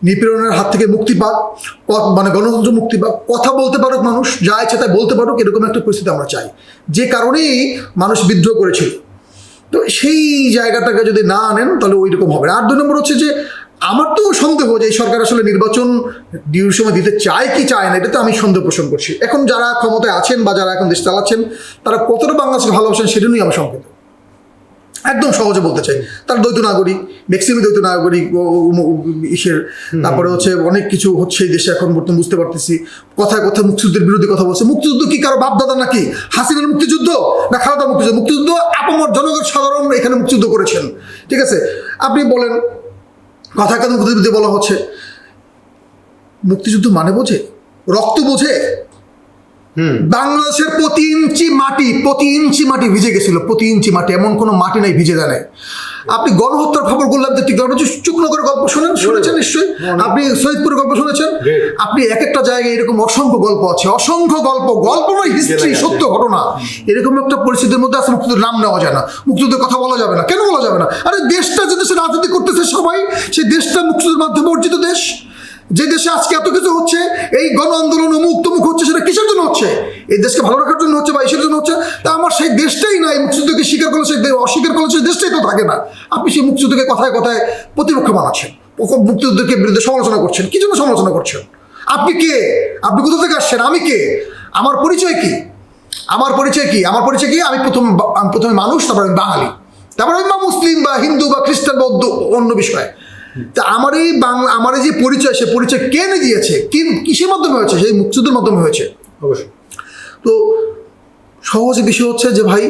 নিপীড়নের হাত থেকে মুক্তি পাক, মানে গণতন্ত্র মুক্তি পাক, কথা বলতে পারুক, মানুষ যা ইচ্ছা তাই বলতে পারুক, এরকম একটা পরিস্থিতি আমরা চাই, যে কারণেই মানুষ বিদ্রোহ করেছিল। তো সেই জায়গাটাকে যদি না আনেন তাহলে ওই রকম হবে। আর 2 নম্বর হচ্ছে যে আমার তো সন্দেহ যে এই সরকার আসলে নির্বাচন ডিউর সময় দিতে চায় কি চায় না, এটা তো আমি সন্দেহ পোষণ করছি। এখন যারা ক্ষমতায় আছেন বা যারা এখন দেশ চালাচ্ছেন তারা কতটা বাংলাদেশকে ভালোবাসেন সেটা নিয়ে আমার সংকেত, একদম সহজে বলতে চাই। তার দ্বৈত নাগরিক, ম্যাক্সিমাম দ্বৈত নাগরিক ইসের, তারপরে হচ্ছে অনেক কিছু হচ্ছে এই দেশে এখন বর্তমানে বুঝতে পারতেছি, কথায় কথায় মুক্তিযুদ্ধের বিরোধী কথা বলছে। মুক্তিযুদ্ধ কি কারো বাপদাদা নাকি? হাসিনার মুক্তিযুদ্ধ না খালেদা মুক্তিযুদ্ধ? মুক্তিযুদ্ধ আপামর জনগণ সাধারণ এখানে মুক্তিযুদ্ধ করেছেন, ঠিক আছে? আপনি বলেন কথায় কথা মুক্তিযুদ্ধ বলা হচ্ছে, মুক্তিযুদ্ধ মানে বোঝে? রক্ত বোঝে? বাংলাদেশের প্রতি ইঞ্চি মাটি ভিজে গেছিল, প্রতি ইঞ্চি মাটি, এমন কোনো মাটি নাই ভিজে দেয় নাই। আপনি গণহত্যার খবর বললাম, চুকনগরের গল্প শুনেছেন নিশ্চয়ই, আপনি সৈয়দপুরের গল্প শুনেছেন, আপনি এক একটা জায়গায় এরকম অসংখ্য গল্প আছে, অসংখ্য গল্প নয়, হিস্ট্রি, সত্য ঘটনা। এরকম একটা পরিস্থিতির মধ্যে আছে মুক্তিযুদ্ধের নাম নেওয়া যায় না, মুক্তিযুদ্ধের কথা বলা যাবে না। কেন বলা যাবে না? আরে দেশটা যে দেশে রাজনীতি করতেছে সবাই, সেই দেশটা মুক্তিযুদ্ধের মাধ্যমে অর্জিত দেশ। যে দেশে আজকে এত কিছু হচ্ছে, এই গণ আন্দোলন অমুক তমুক হচ্ছে, সেটা কিসের জন্য হচ্ছে? এই দেশকে ভালো রাখার জন্য হচ্ছে বা ইসের জন্য হচ্ছে? তা আমার সেই দেশটাই নাই, মুক্তিযুদ্ধকে স্বীকার করলে সেই অস্বীকার করলে সেই দেশটাই তো থাকে না। আপনি সেই মুক্তিযুদ্ধকে কথায় কথায় প্রতিপক্ষ বানাচ্ছেন, মুক্তিযুদ্ধকে বিরুদ্ধে সমালোচনা করছেন। কি জন্য সমালোচনা করছেন? আপনি কে? আপনি কোথা থেকে আসছেন? আমি কে? আমার পরিচয় কি? আমার পরিচয় কি? আমি প্রথমে মানুষ, তারপর আমি বাঙালি, তারপর আমি বা মুসলিম বা হিন্দু বা খ্রিস্টান বা অন্য বিষয়। তা আমার এই যে পরিচয়, সে পরিচয় কে এনে দিয়েছে? কিসের মাধ্যমে হয়েছে? সেই মুক্তিযুদ্ধের মাধ্যমে হয়েছে। অবশ্যই। তো সহজ বিষয় হচ্ছে যে ভাই,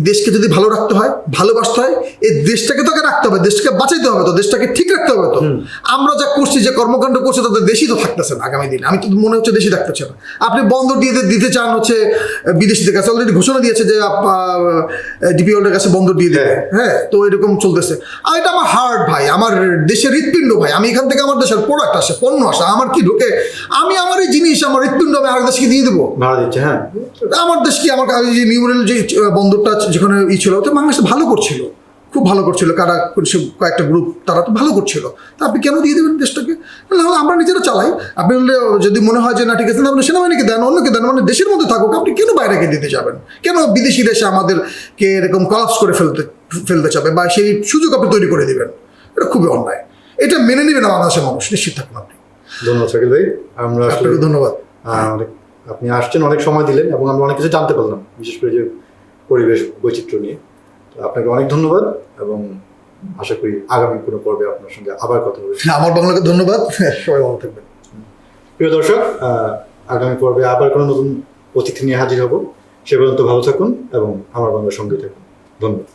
দেশকে যদি ভালো রাখতে হয়, ভালোবাসতে হয়, এই দেশটাকে তোকে রাখতে হবে, দেশটাকে বাঁচাইতে হবে, তো দেশটাকে ঠিক রাখতে হবে। তো আমরা যা করছি, যে কর্মকাণ্ড করছে, তাদের দেশই তো থাকতেছে না আগামী দিনে। আমি তো মনে হচ্ছে দেশই থাকতেছে না। আপনি বন্দর দিতে চান হচ্ছে বিদেশিদের কাছে, অলরেডি ঘোষণা দিয়েছে যে ডিপি ওয়ার্ল্ডের কাছে বন্দর দিয়ে দেবে। হ্যাঁ, তো এরকম চলতেছে। আর এটা আমার হার্ট ভাই, আমার দেশের হৃৎপিণ্ড ভাই। আমি এখান থেকে আমার দেশের প্রোডাক্ট আসে, পণ্য আসে, আমার কি ঢোকে? আমি আমার এই জিনিস, আমার হৃৎপিণ্ড আমি আর দেশকে দিয়ে দেবো? হ্যাঁ, আমার দেশ কি, আমার যে নিউমেরিয়াল যে বন্দরটা যেখানে ছিল, তো বাংলাদেশ ভালো করছিল, খুব ভালো করছিল, কয়েকটা গ্রুপ তারা তো ভালো করছিল। তা আপনি কেন দিয়ে দেবেন দেশটাকে? আমরা নিজেরা চালাই। আপনি যদি মনে হয় যে না ঠিক আছে, আপনি সেনাবাহিনীকে দেন, অন্যকে দেন, মানে দেশের মধ্যে থাকুক, আপনি কেন বাইরেকে দিতে যাবেন? কেন বিদেশি দেশে আমাদেরকে এরকম কলাপস করে ফেলতে চাবে বা সেই সুযোগ আপনি তৈরি করে দিবেন? এটা খুবই অন্যায়। এটা মেনে নেবেন না বাংলাদেশের মানুষ, নিশ্চিত থাকুন আপনি। ধন্যবাদ শাকিল ভাই, আপনাকে ধন্যবাদ। আপনি আসছেন, অনেক সময় দিলেন এবং আমরা অনেক কিছু জানতে পারলাম, বিশেষ করে যে পরিবেশ বৈচিত্র্য নিয়ে। তো আপনাকে অনেক ধন্যবাদ এবং আশা করি আগামী কোনো পর্বে আপনার সঙ্গে আবার কথা হবে। আমার বাংলাকে ধন্যবাদ, সবাই ভালো থাকবেন। প্রিয় দর্শক, আগামী পর্বে আবার কোনো নতুন অতিথি নিয়ে হাজির হব। সে পর্যন্ত ভালো থাকুন এবং আমার বাংলার সঙ্গে থাকুন। ধন্যবাদ।